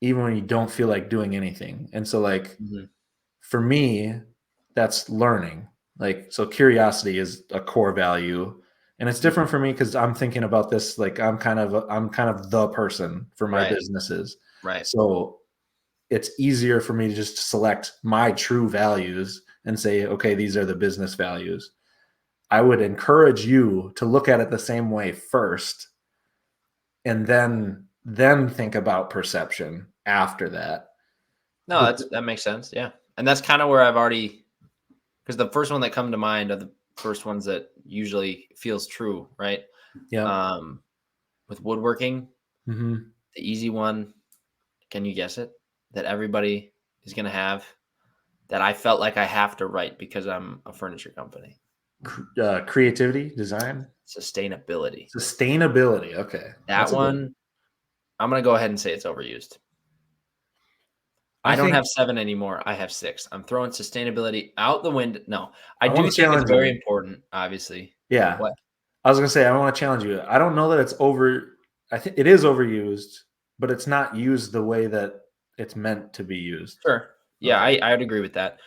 even when you don't feel like doing anything. And so, like, for me, that's learning. Like, so curiosity is a core value, and it's different for me because I'm thinking about this like I'm kind of the person for my businesses. Right. So it's easier for me to just select my true values and say, okay, these are the business values. I would encourage you to look at it the same way first, and then think about perception after that. No, that makes sense. Yeah. And that's kind of where I've already, because the first one that come to mind are the first ones that usually feels true, right? Yeah. With woodworking, Mm-hmm. the easy one, can you guess it? That everybody is going to have, that I felt like I have to write because I'm a furniture company. Creativity, design, Sustainability. Okay. That one, I'm going to go ahead and say it's overused. I don't think have 7 anymore. I have 6. I'm throwing sustainability out the window. No, I do wanna think it's challenge very you. important, obviously. Yeah. What? I was gonna say, I want to challenge you. I don't know that it's over. I think it is overused, but it's not used the way that it's meant to be used. Sure. Yeah, Okay. I would agree with that.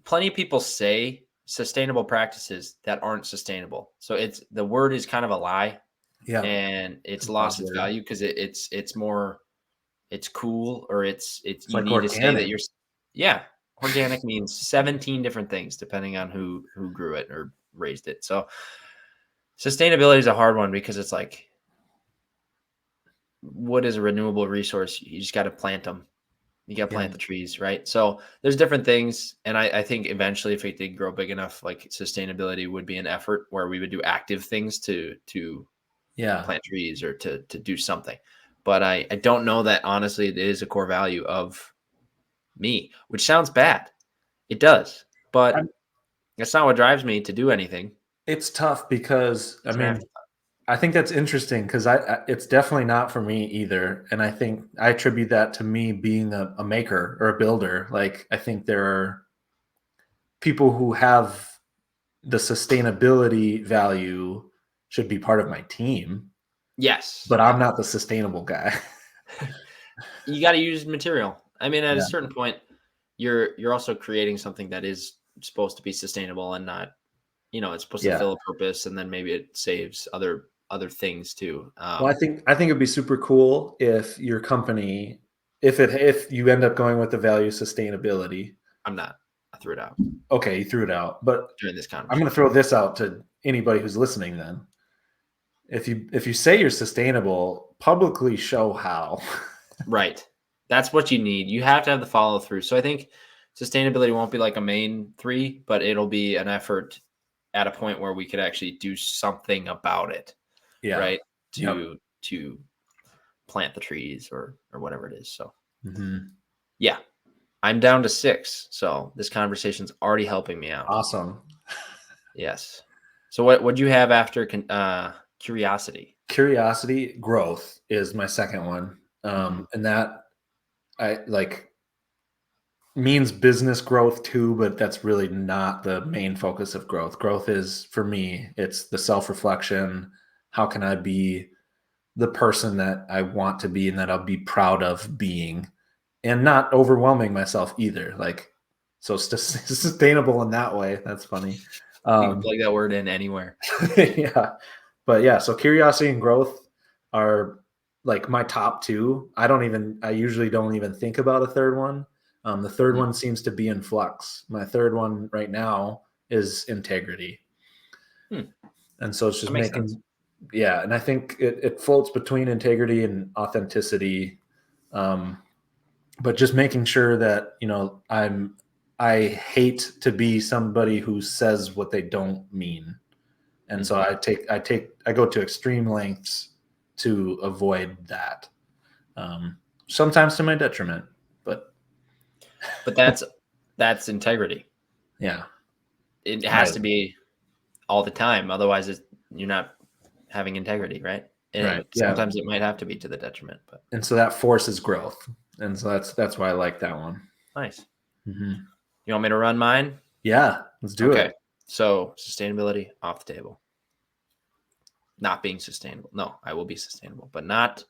Plenty of people say sustainable practices that aren't sustainable. So the word is kind of a lie, Yeah. and it's lost its value because it's more, it's cool, or it's you like need to say that organic. organic means 17 different things depending on who grew it or raised it. So sustainability is a hard one because it's like, wood is a renewable resource. You just got to plant them. You got to plant the trees, right? So there's different things. And I think eventually, if it did grow big enough, like, sustainability would be an effort where we would do active things to plant trees or to do something. But I don't know that, honestly, it is a core value of me, which sounds bad. It does, but that's not what drives me to do anything. It's tough because, It's an afterthought. I think that's interesting because it's definitely not for me either. And I think I attribute that to me being a maker or a builder. Like, I think there are people who have the sustainability value should be part of my team. Yes. But I'm not the sustainable guy. You got to use material. I mean, at a Yeah. certain point, you're also creating something that is supposed to be sustainable and not, it's supposed to fill a purpose, and then maybe it saves other things too. Well, I think it'd be super cool if your company, if you end up going with the value sustainability. I'm not. I threw it out. Okay, you threw it out, but During this conversation, I'm going to throw this out to anybody who's listening. Then, if you say you're sustainable, publicly show how. Right. That's what you need. You have to have the follow through. So I think sustainability won't be like a main 3, but it'll be an effort at a point where we could actually do something about it. Yeah. Right. To plant the trees or whatever it is. So yeah, I'm down to 6. So this conversation's already helping me out. Awesome. Yes. So what do you have after curiosity? Curiosity, growth is my second one. And that I like means business growth too, but that's really not the main focus of growth. Growth is, for me, it's the self-reflection. How can I be the person that I want to be and that I'll be proud of being, and not overwhelming myself either. Like, so sustainable in that way. That's funny. You can plug that word in anywhere. Yeah. But yeah, so curiosity and growth are like my top 2. I usually don't even think about a third one. The third one seems to be in flux. My third one right now is integrity. And so it's just making sense. Yeah. And I think it floats between integrity and authenticity. But just making sure that, I'm I hate to be somebody who says what they don't mean. And so I go to extreme lengths to avoid that. Sometimes to my detriment, but that's integrity. yeah, It has to be all the time. Otherwise you're not having integrity, right? And right. sometimes it might have to be to the detriment, but and so that forces growth. And so that's why I like that one. nice. Mm-hmm. You want me to run mine? Yeah, let's do it. So sustainability off the table. Not being sustainable. No, I will be sustainable, but not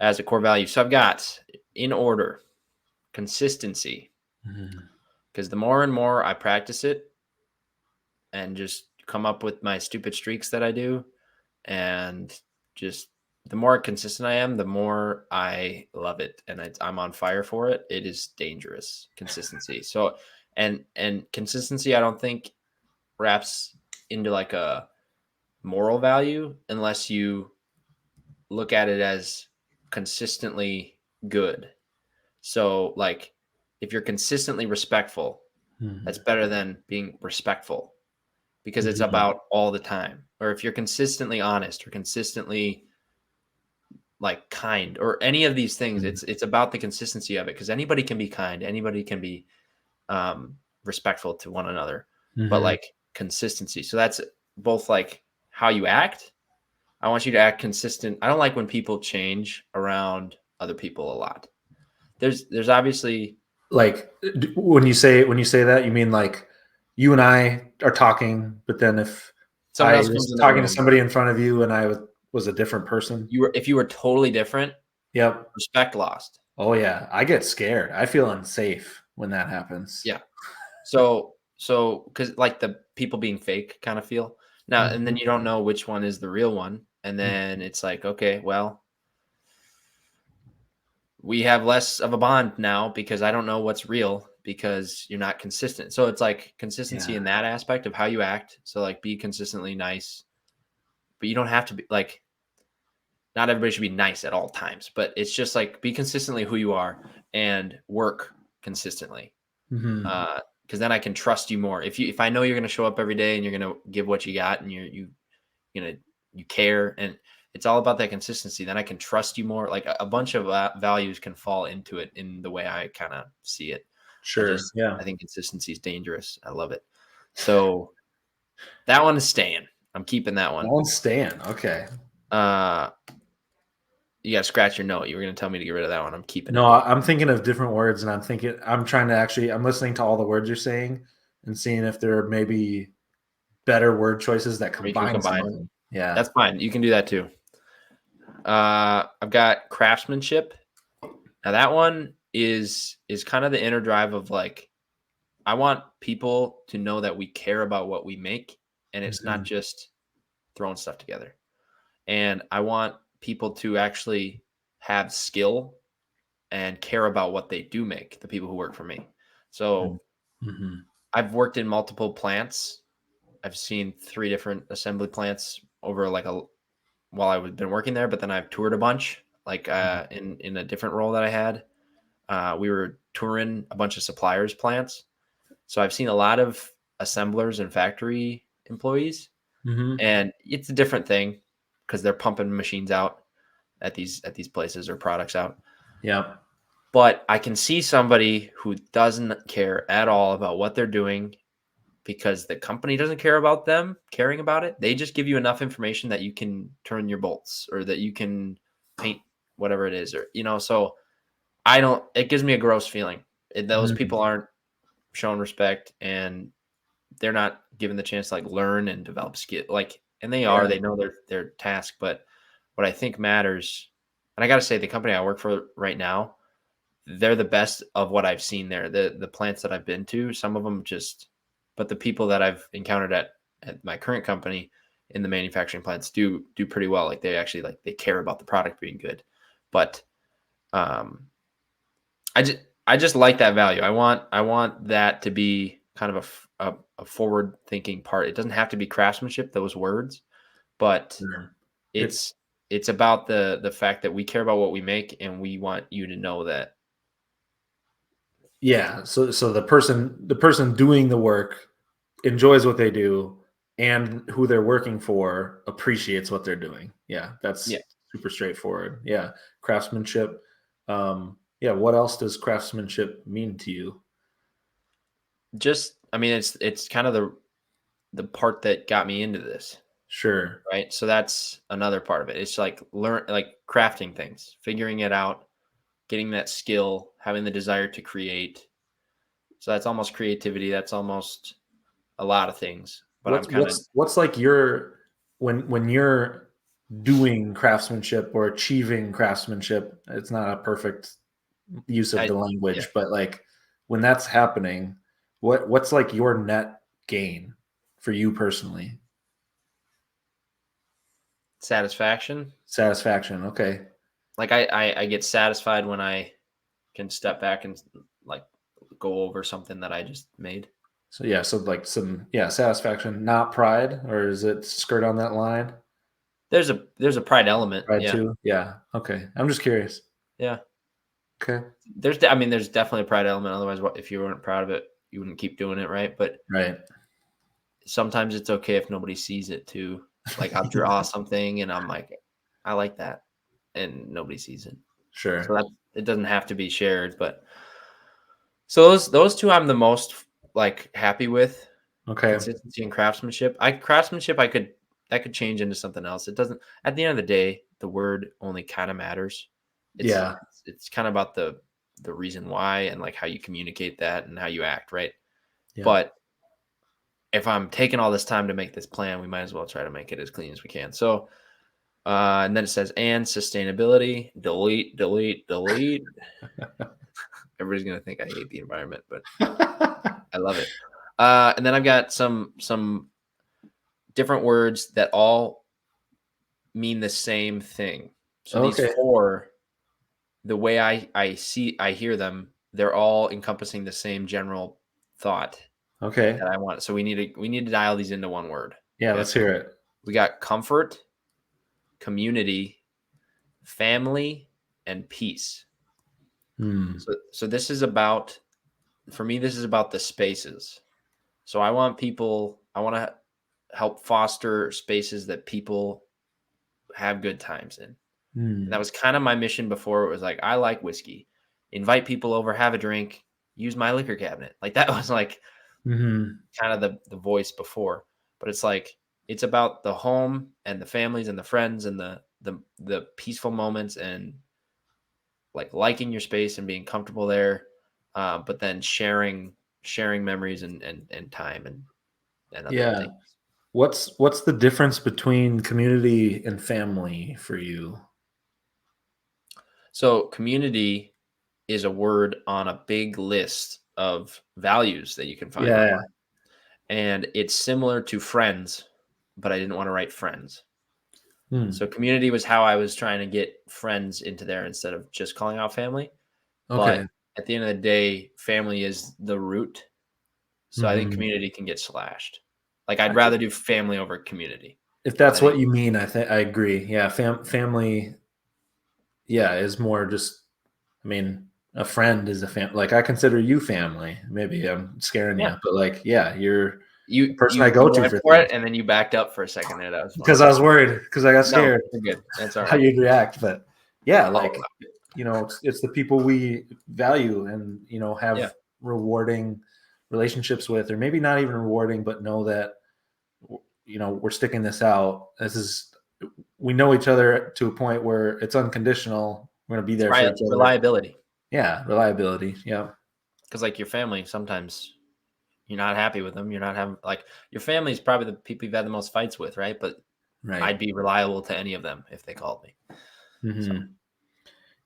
as a core value. So I've got in order consistency, because the more and more I practice it and just come up with my stupid streaks that I do, and just the more consistent I am, the more I love it, and I'm on fire for it. It is dangerous consistency. So and consistency, I don't think wraps into like a moral value unless you look at it as consistently good. So like if you're consistently respectful, that's better than being respectful, because it's about all the time. Or if you're consistently honest or consistently like kind or any of these things, it's about the consistency of it, because anybody can be kind, anybody can be respectful to one another, but like consistency. So that's both like how you act. I want you to act consistent. I don't like when people change around other people a lot. There's obviously like when you say that, you mean like you and I are talking, but then if someone I else was comes in the talking to room, somebody in front of you and I was a different person. if you were totally different, Yep. respect lost. Oh yeah, I get scared. I feel unsafe when that happens. Yeah. So because like the people being fake kind of feel now, and then you don't know which one is the real one, and then it's like, okay, well, we have less of a bond now because I don't know what's real because you're not consistent. So it's like consistency in that aspect of how you act. So like be consistently nice, but you don't have to be like, not everybody should be nice at all times, but it's just like be consistently who you are and work consistently. Because then I can trust you more. If I know you're going to show up every day and you're going to give what you got and you care, and it's all about that consistency, then I can trust you more. Like a bunch of values can fall into it in the way I kind of see it. Sure. I think consistency is dangerous. I love it. So that one is staying. I'm keeping that one. That one's staying. Okay. You got to scratch your note. You were going to tell me to get rid of that one. I'm keeping it. No, I'm thinking of different words, and I'm listening to all the words you're saying and seeing if there are maybe better word choices that combine some of them. Yeah. That's fine. You can do that too. I've got craftsmanship. Now that one is kind of the inner drive of like, I want people to know that we care about what we make, and it's not just throwing stuff together. And I want people to actually have skill and care about what they do make, the people who work for me. So I've worked in multiple plants. I've seen 3 different assembly plants over while I've been working there, but then I've toured a bunch, like in a different role that I had. We were touring a bunch of suppliers' plants. So I've seen a lot of assemblers and factory employees, and it's a different thing because they're pumping machines out at these places or products out. Yeah. But I can see somebody who doesn't care at all about what they're doing because the company doesn't care about them caring about it. They just give you enough information that you can turn your bolts or that you can paint whatever it is, or so it gives me a gross feeling. Those people aren't showing respect, and they're not given the chance to like learn and develop skill. And they know their task. But what I think matters, and I got to say, the company I work for right now, they're the best of what I've seen there. The plants that I've been to, some of them but the people that I've encountered at my current company in the manufacturing plants do pretty well. Like they actually they care about the product being good. But I just like that value. I want that to be kind of a forward thinking part. It doesn't have to be craftsmanship, those words, but it's about the fact that we care about what we make, and we want you to know that Yeah. So the person doing the work enjoys what they do, and who they're working for appreciates what they're doing. Yeah, Yeah. that's super straightforward. Yeah. Craftsmanship. Yeah. What else does craftsmanship mean to you? Just, I mean, it's kind of the part that got me into this, Sure. right? So that's another part of it. It's like crafting things, figuring it out, getting that skill, having the desire to create. So that's almost creativity. That's almost a lot of things. But I'm kind of What's like your when you're doing craftsmanship or achieving craftsmanship, it's not a perfect use of I the yeah, language, but like when that's happening, what's like your net gain for you personally? satisfaction. Satisfaction. Okay. Like I get satisfied when I can step back and like go over something that I just made. So yeah, so like some satisfaction, not pride, or is it skirt on that line? There's a pride element. Pride Yeah. too? Yeah. Okay. I'm just curious. Yeah. Okay. I mean, there's definitely a pride element. Otherwise, if you weren't proud of it, you wouldn't keep doing it, right? But Right. sometimes it's okay if nobody sees it too. Like I'll draw something and I'm like, I like that, and nobody sees it. So Sure. that it doesn't have to be shared. But so those two I'm the most like happy with. Okay. Consistency and craftsmanship. Craftsmanship that could change into something else. It doesn't. At the end of the day, the word only kind of matters. It's Yeah. it's kind of about the reason why and like how you communicate that and how you act, right? Yeah. But if I'm taking all this time to make this plan, we might as well try to make it as clean as we can. So, and then it says and sustainability. Delete, delete, delete. Everybody's gonna think I hate the environment, but I love it. And then I've got some different words that all mean the same thing. So these Okay. four, the way I hear them, they're all encompassing the same general thought Okay. that I want. So we need to dial these into one word. Yeah, Okay. let's hear it. We got comfort, community, family, and peace. Hmm. So this is about, for me, this is about the spaces. So I want to help foster spaces that people have good times in. And that Hmm. was kind of my mission before. It was like, I like whiskey. Invite people over, have a drink, use my liquor cabinet. Like that was like Hmm. kind of the voice before. But it's like it's about the home and the families and the friends and the peaceful moments and like liking your space and being comfortable there. But then sharing memories and time and other Yeah. things. What's the difference between community and family for you? So community is a word on a big list of values that you can find Yeah. online. And it's similar to friends, but I didn't want to write friends. Hmm. So community was how I was trying to get friends into there instead of just calling out family. Okay. But at the end of the day, family is the root. So I think Hmm. community can get slashed. Like I'd rather do family over community. If But I that's what think you mean, I think I agree. Yeah, family, yeah, is more just. I mean, a friend is a fam. Like I consider you family. Maybe I'm scaring you, yeah, but like, yeah, you're the you person I you go you to went for for things it and then you backed up for a second there. That was because funny. I was worried because I got No, scared you're good. That's all how right. you'd react. But yeah, Oh, like it's the people we value and yeah. have rewarding relationships with, or maybe not even rewarding, but know that we're sticking this out. We know each other to a point where it's unconditional. We're gonna be It's there for each other. reliability. Yeah, reliability. Yeah, Because like your family, sometimes you're not happy with them. You're not having like your family is probably the people you've had the most fights with, right? But right. I'd be reliable to any of them if they called me. So Hmm.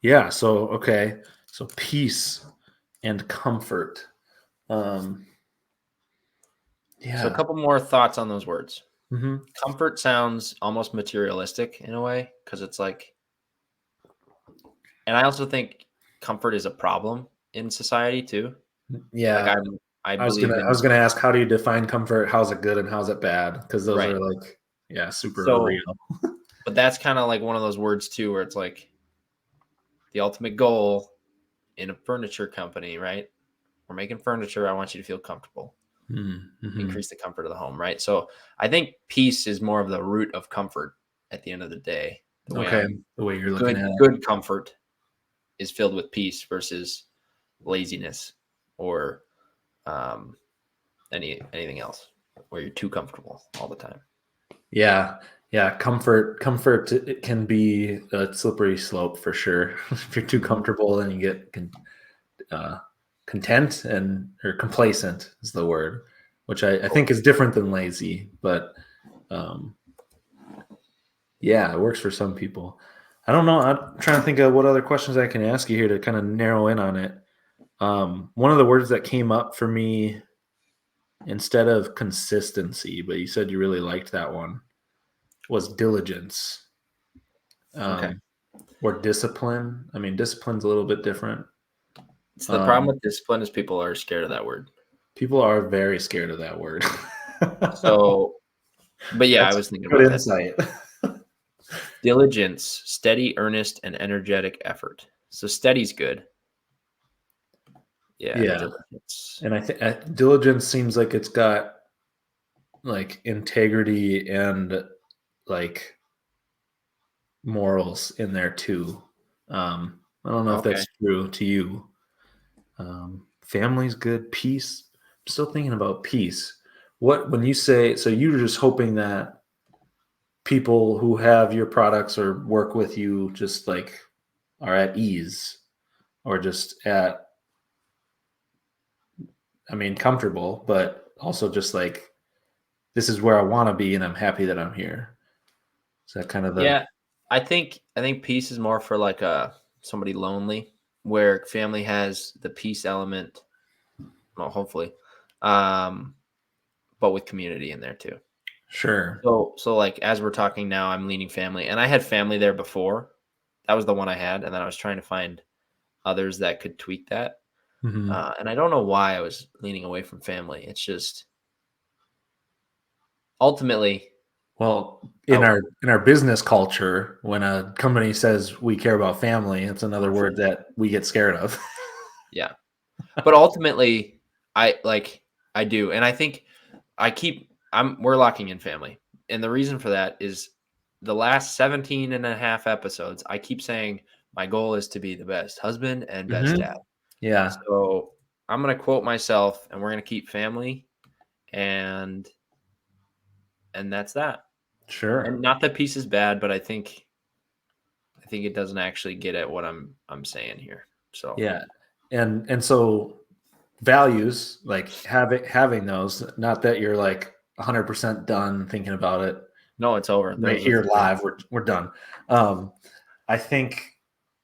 Yeah. So okay. So peace and comfort. Um. so a Yeah. couple more thoughts on those words. Hmm. Comfort sounds almost materialistic in a way because it's like, and I also think comfort is a problem in society too. Like Yeah. I I was believe gonna I in was gonna ask, how do you define comfort? How's it good and how's it bad? Because those right. are like, yeah, super So, real. but that's kind of like one of those words too, where it's like the ultimate goal in a furniture company, right? we're making furniture. I want you to feel comfortable. Mm-hmm. Increase the comfort of the home, right? So I think peace is more of the root of comfort at the end of the day. The way you're looking at it. Good comfort is filled with peace versus laziness or anything else where you're too comfortable all the time. Yeah. Comfort, it can be a slippery slope for sure. If you're too comfortable, then you get content or complacent is the word, which I think is different than lazy, but yeah, it works for some people. I don't know. I'm trying to think of what other questions I can ask you here to kind of narrow in on it. One of the words that came up for me instead of consistency, but you said you really liked that one, was diligence. Okay. Or discipline. I mean, discipline's a little bit different. It's the problem with discipline is people are scared of that word. People are very scared of that word. So, but yeah, I was thinking about that. Insight. Diligence, steady, earnest, and energetic effort. So steady's good. Yeah. Diligence. And I think diligence seems like it's got like integrity and like morals in there too. I don't know if that's true to you. Family's good. Peace. I'm still thinking about peace. When you say, so you're just hoping that people who have your products or work with you just like are at ease or just comfortable, but also just like, this is where I want to be and I'm happy that I'm here. Is that kind of the... Yeah, I think peace is more for like somebody lonely, where family has the peace element. Well, hopefully, but with community in there too. Sure. So like as we're talking now, I'm leaning family, and I had family there before. That was the one I had, and then I was trying to find others that could tweak that. Mm-hmm. And I don't know why I was leaning away from family. It's just ultimately, well, in our business culture, when a company says we care about family, it's another word that we get scared of. Yeah, but ultimately, I do, and I think we're locking in family, and the reason for that is the last 17 and a half episodes, I keep saying my goal is to be the best husband and best dad. Yeah. So I'm going to quote myself, and we're going to keep family, and that's that. Sure. And not that peace is bad, but I think it doesn't actually get at what I'm saying here. So yeah, and so values, like having those, not that you're like 100% done thinking about it. No, it's over. Right here live, we're done. I think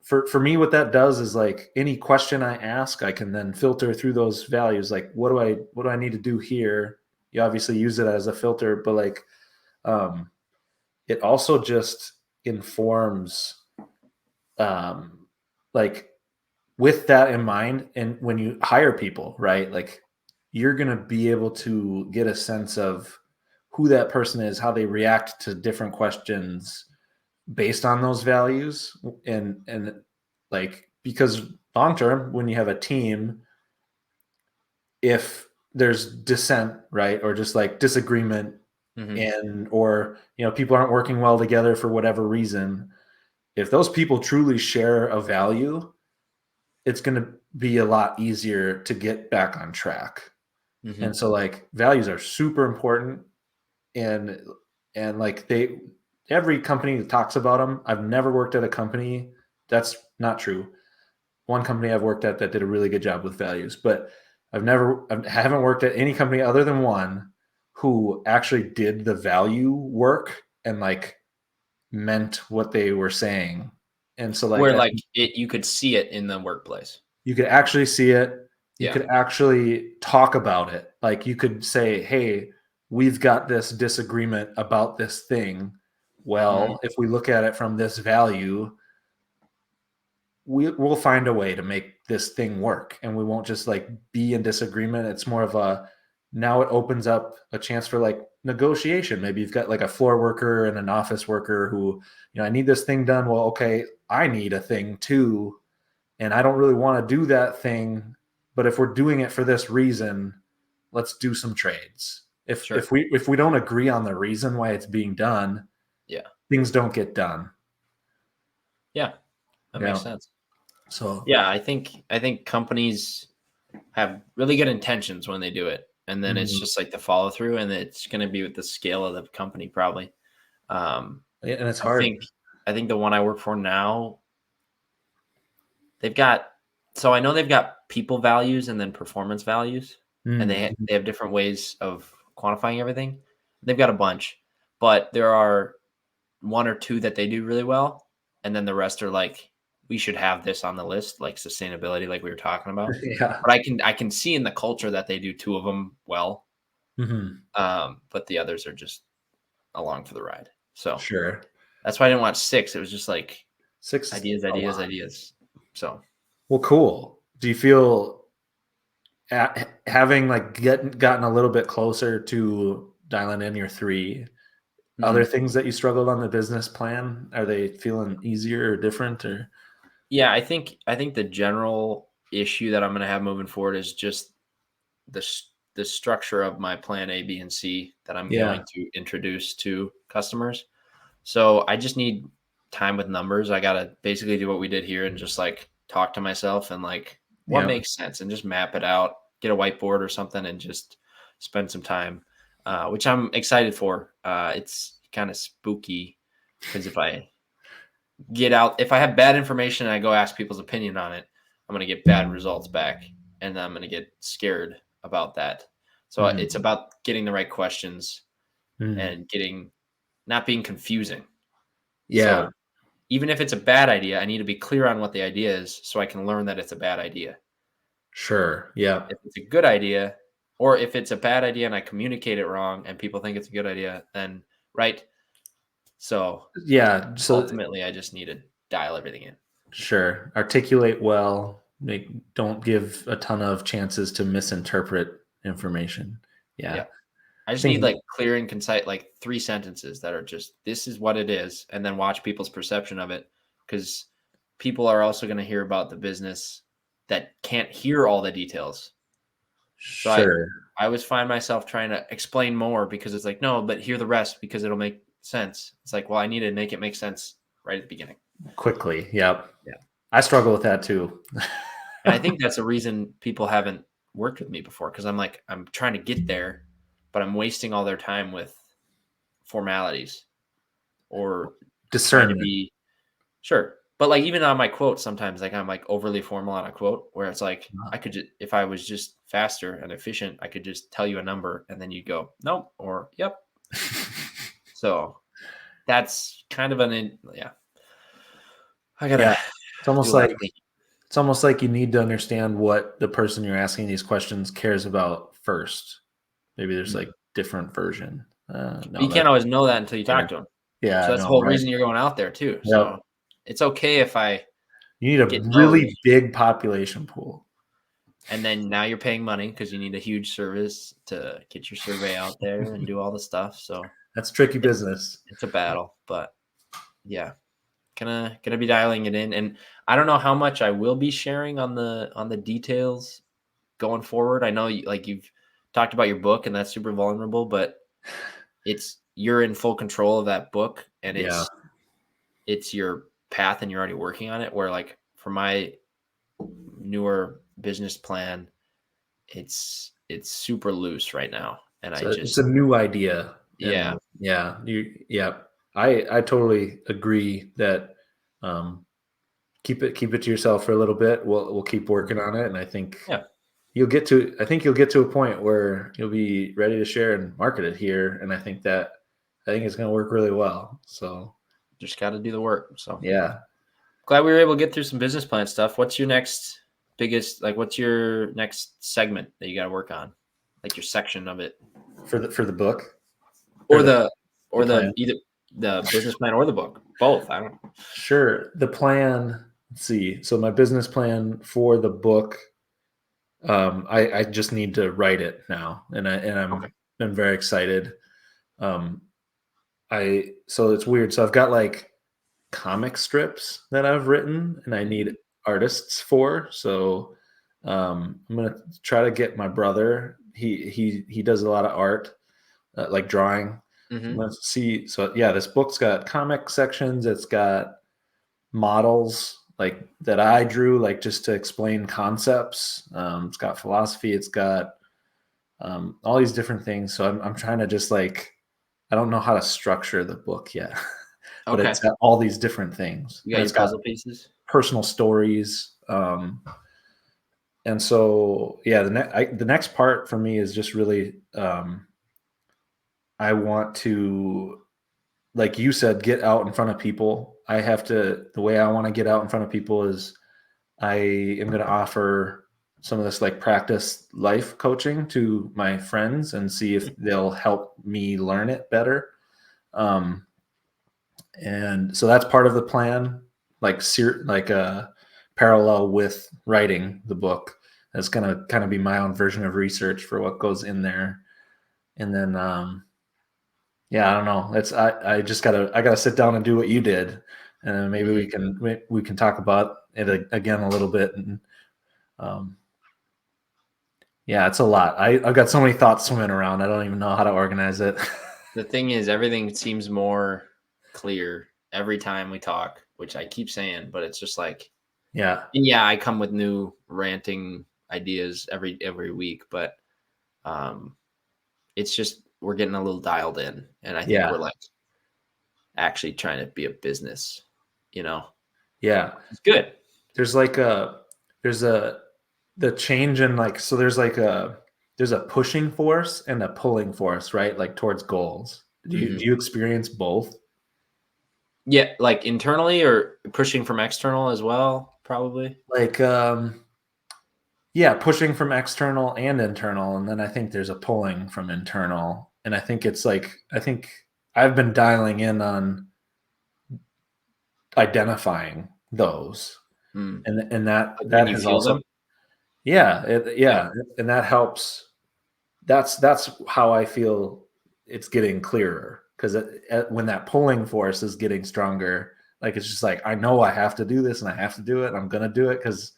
for me, what that does is like any question I ask, I can then filter through those values. Like, what do I need to do here? You obviously use it as a filter, but like, it also just informs, like with that in mind. And when you hire people, right, like you're going to be able to get a sense of who that person is, how they react to different questions based on those values. And like, because long term, when you have a team, if there's dissent, right, or just like disagreement, or people aren't working well together for whatever reason, if those people truly share a value, it's going to be a lot easier to get back on track. And so like values are super important, and like every company talks about them. I've never worked at a company that's not true. One company I've worked at that did a really good job with values, but I haven't worked at any company other than one who actually did the value work and like meant what they were saying. And so like, where like you could see it in the workplace. You could actually see it. You Yeah. could actually talk about it. Like you could say, hey, we've got this disagreement about this thing. Well, if we look at it from this value, we'll find a way to make this thing work, and we won't just like be in disagreement. It's more of now it opens up a chance for like negotiation. Maybe you've got like a floor worker and an office worker who, I need this thing done. Well, okay, I need a thing too, and I don't really want to do that thing, but if we're doing it for this reason, let's do some trades. If we don't agree on the reason why it's being done, things don't get done. Yeah, that makes sense. So yeah, I think companies have really good intentions when they do it, and then it's just like the follow through, and it's going to be with the scale of the company probably. And it's hard. I think the one I work for now, they've got, so I know they've got people values and then performance values, and they have different ways of quantifying everything. They've got a bunch, but there are one or two that they do really well, and then the rest are like, we should have this on the list, like sustainability, like we were talking about. Yeah. But I can see in the culture that they do two of them well, but the others are just along for the ride. So sure, that's why I didn't watch 6. It was just like 6 ideas. So well, cool. Do you feel having like gotten a little bit closer to dialing in your 3 other things that you struggled on the business plan? Are they feeling easier or different? Or yeah, I think the general issue that I'm going to have moving forward is just the structure of my plan A, B, and C that I'm going to introduce to customers. So I just need time with numbers. I got to basically do what we did here and just like talk to myself and like what makes sense and just map it out, get a whiteboard or something and just spend some time, which I'm excited for. It's kind of spooky because if I have bad information and I go ask people's opinion on it, I'm going to get bad results back and then I'm going to get scared about that. So it's about getting the right questions and not being confusing. Yeah. So even if it's a bad idea, I need to be clear on what the idea is so I can learn that it's a bad idea. Sure. Yeah. If it's a good idea, or if it's a bad idea and I communicate it wrong and people think it's a good idea, then right. So yeah. So ultimately I just need to dial everything in. Sure. Articulate well. Don't give a ton of chances to misinterpret information. Yeah. I just need like clear and concise, like 3 sentences that are just, this is what it is. And then watch people's perception of it. Because people are also going to hear about the business that can't hear all the details. So sure. I always find myself trying to explain more because it's like, no, but hear the rest because it'll make sense. It's like, well, I need to make it make sense right at the beginning. Quickly. Yep. Yeah. I struggle with that too. And I think that's a reason people haven't worked with me before because I'm trying to get there, but I'm wasting all their time with formalities or trying to be sure. But like even on my quote, sometimes like I'm like overly formal on a quote where it's like I could just, if I was just faster and efficient, I could just tell you a number and then you go nope or yep. So that's kind of I gotta. It's almost like you need to understand what the person you're asking these questions cares about first. Maybe there's like different version. No, you can't always know that until you talk to them. Yeah. So that's the whole reason you're going out there too. So it's okay if you need a really big population pool. And then now you're paying money because you need a huge service to get your survey out there and do all the stuff. So that's tricky business. It's a battle, but yeah, gonna be dialing it in. And I don't know how much I will be sharing on the details going forward. I know you've talked about your book and that's super vulnerable, but you're in full control of that book and it's your path and you're already working on it. Where like for my newer business plan, it's super loose right now. And it's a new idea. Yeah. I totally agree that keep it to yourself for a little bit. We'll keep working on it. And I think you'll get to a point where you'll be ready to share and market it here. And I think it's going to work really well. So just got to do the work. So yeah, glad we were able to get through some business plan stuff. What's your next what's your next segment that you got to work on? Like your section of it for the book or the either the business plan or the book, both. I don't know. Sure. The plan, let's see. So my business plan for the book, I just need to write it now. And I'm very excited. So it's weird. So I've got like comic strips that I've written and I need artists for. So I'm gonna try to get my brother. He does a lot of art, like drawing. Mm-hmm. Let's see. So yeah, this book's got comic sections. It's got models like that I drew, like just to explain concepts. It's got philosophy. It's got all these different things. So I'm trying to just like, I don't know how to structure the book yet, but Okay. it's got all these different things. You got And your it's got puzzle pieces? personal stories. And so, yeah, the next part for me is just really, I want to, like you said, get out in front of people. The way I want to get out in front of people is I am going to offer some of this like practice life coaching to my friends and see if they'll help me learn it better. And so that's part of the plan, like a parallel with writing the book. That's going to kind of be my own version of research for what goes in there. And then, yeah, I don't know. I just gotta sit down and do what you did, and then maybe we can talk about it again a little bit. And um, yeah, it's a lot. I've got so many thoughts swimming around. I don't even know how to organize it. The thing is, everything seems more clear every time we talk, which I keep saying, but it's just like, Yeah, and yeah, I come with new ranting ideas every week, but it's just we're getting a little dialed in, and I think yeah, we're like actually trying to be a business, yeah. It's good. There's like there's a the change in like, so there's a pushing force and a pulling force, right? Like towards goals. Do you experience both? Yeah, like internally or pushing from external as well, probably. Like yeah, pushing from external and internal, and then I think there's a pulling from internal. And I think it's like, I think I've been dialing in on identifying those, Mm. and that Like when that you has feel also, them. yeah, and that helps. That's how I feel it's getting clearer, because when that pulling force is getting stronger, like it's just like I know I have to do this and I have to do it. I'm gonna do it because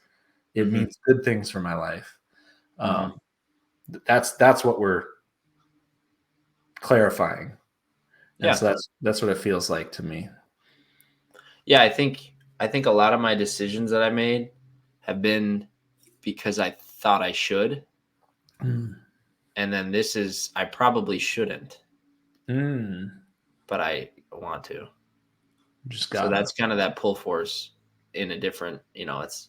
it Mm-hmm. means good things for my life. Mm-hmm. That's what we're clarifying, and Yeah. so that's what it feels like to me. Yeah, I think a lot of my decisions that I made have been because I thought I should, Mm. and then this is I probably shouldn't, Mm. but I want to. Just So gotta. that's kind of that pull force in a different, it's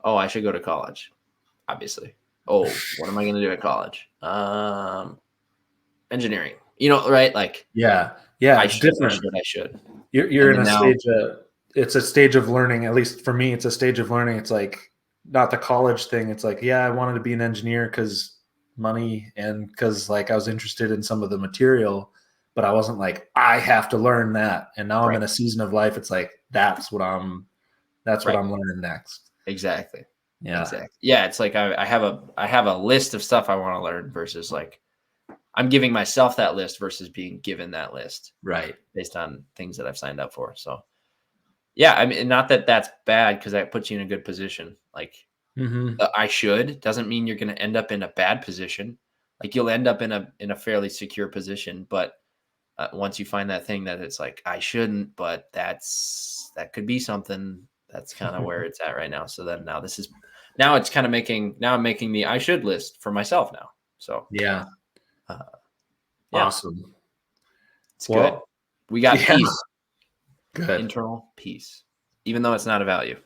I should go to college, obviously. Oh, what am I going to do at college? Engineering. Right? Like Yeah, yeah, I it's should, I different. should, I should. You're And in then a now, stage. It's a stage of learning. At least for me, it's a stage of learning. It's like not the college thing. It's like, yeah, I wanted to be an engineer because money and because like I was interested in some of the material, but I wasn't like I have to learn that. And now I'm right, in a season of life. It's like that's what right. I'm learning next. Exactly. Yeah, Exactly. Yeah, it's like I have a list of stuff I want to learn versus like I'm giving myself that list versus being given that list right. based on things that I've signed up for. So yeah, I mean, not that that's bad because that puts you in a good position. Like Mm-hmm. I should doesn't mean you're going to end up in a bad position. Like you'll end up in a fairly secure position, but once you find that thing that it's like I shouldn't, but that could be something. That's kind of where it's at right now. So then now it's kind of I'm making the I should list for myself now. So Yeah, uh, yeah, awesome. it's good. Well, We got yeah, peace, good. internal peace, even though it's not a value.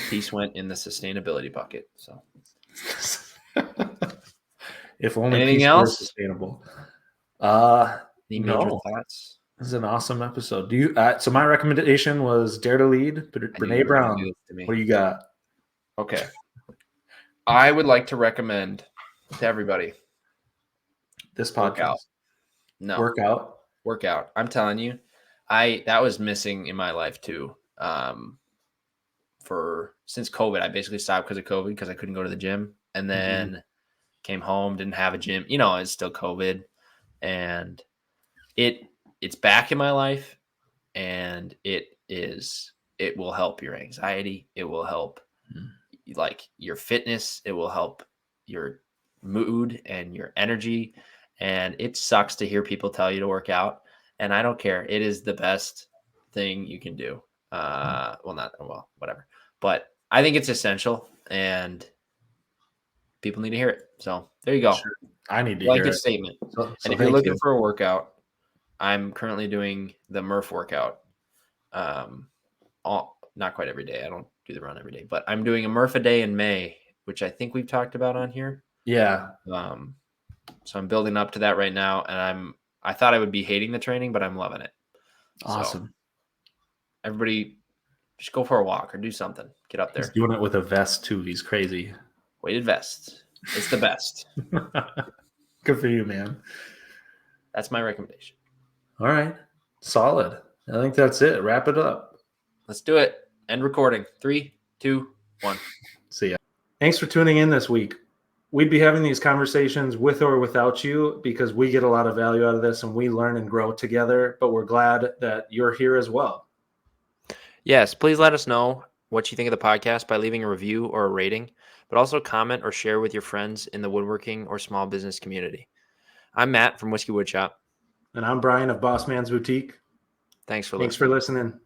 Peace went in the sustainability bucket. So If only anything peace were else? sustainable. Any major No. thoughts? This is an awesome episode. Do you? So my recommendation was Dare to Lead, I knew Brene you were going to do Brown. this to me. What do you got? Okay. I would like to recommend to everybody This work out. podcast. No, Work out. I'm telling you, that was missing in my life too. For since COVID, I basically stopped because of COVID because I couldn't go to the gym, and then came home, didn't have a gym. It's still COVID, and it's back in my life, and it will help your anxiety. It will help like your fitness. It will help your mood and your energy. And it sucks to hear people tell you to work out. And I don't care. It is the best thing you can do. Whatever. But I think it's essential and people need to hear it. So there you go. Sure. I need to Blanket hear it. statement. So And if you're looking you. for a workout, I'm currently doing the Murph workout. Not quite every day. I don't do the run every day, but I'm doing a Murph a day in May, which I think we've talked about on here. Yeah. So I'm building up to that right now, and I thought I would be hating the training, but I'm loving it. Awesome. So everybody just go for a walk or do something. Get up there. He's doing it with a vest too. He's crazy. Weighted vest. It's the best. Good for you, man. That's my recommendation. All right. Solid. I think that's it. Wrap it up. Let's do it. End recording. 3, 2, 1. See ya. Thanks for tuning in this week. We'd be having these conversations with or without you because we get a lot of value out of this and we learn and grow together, but we're glad that you're here as well. Yes, please let us know what you think of the podcast by leaving a review or a rating, but also comment or share with your friends in the woodworking or small business community. I'm Matt from Whiskey Woodshop. And I'm Brian of Boss Man's Boutique. Thanks for listening.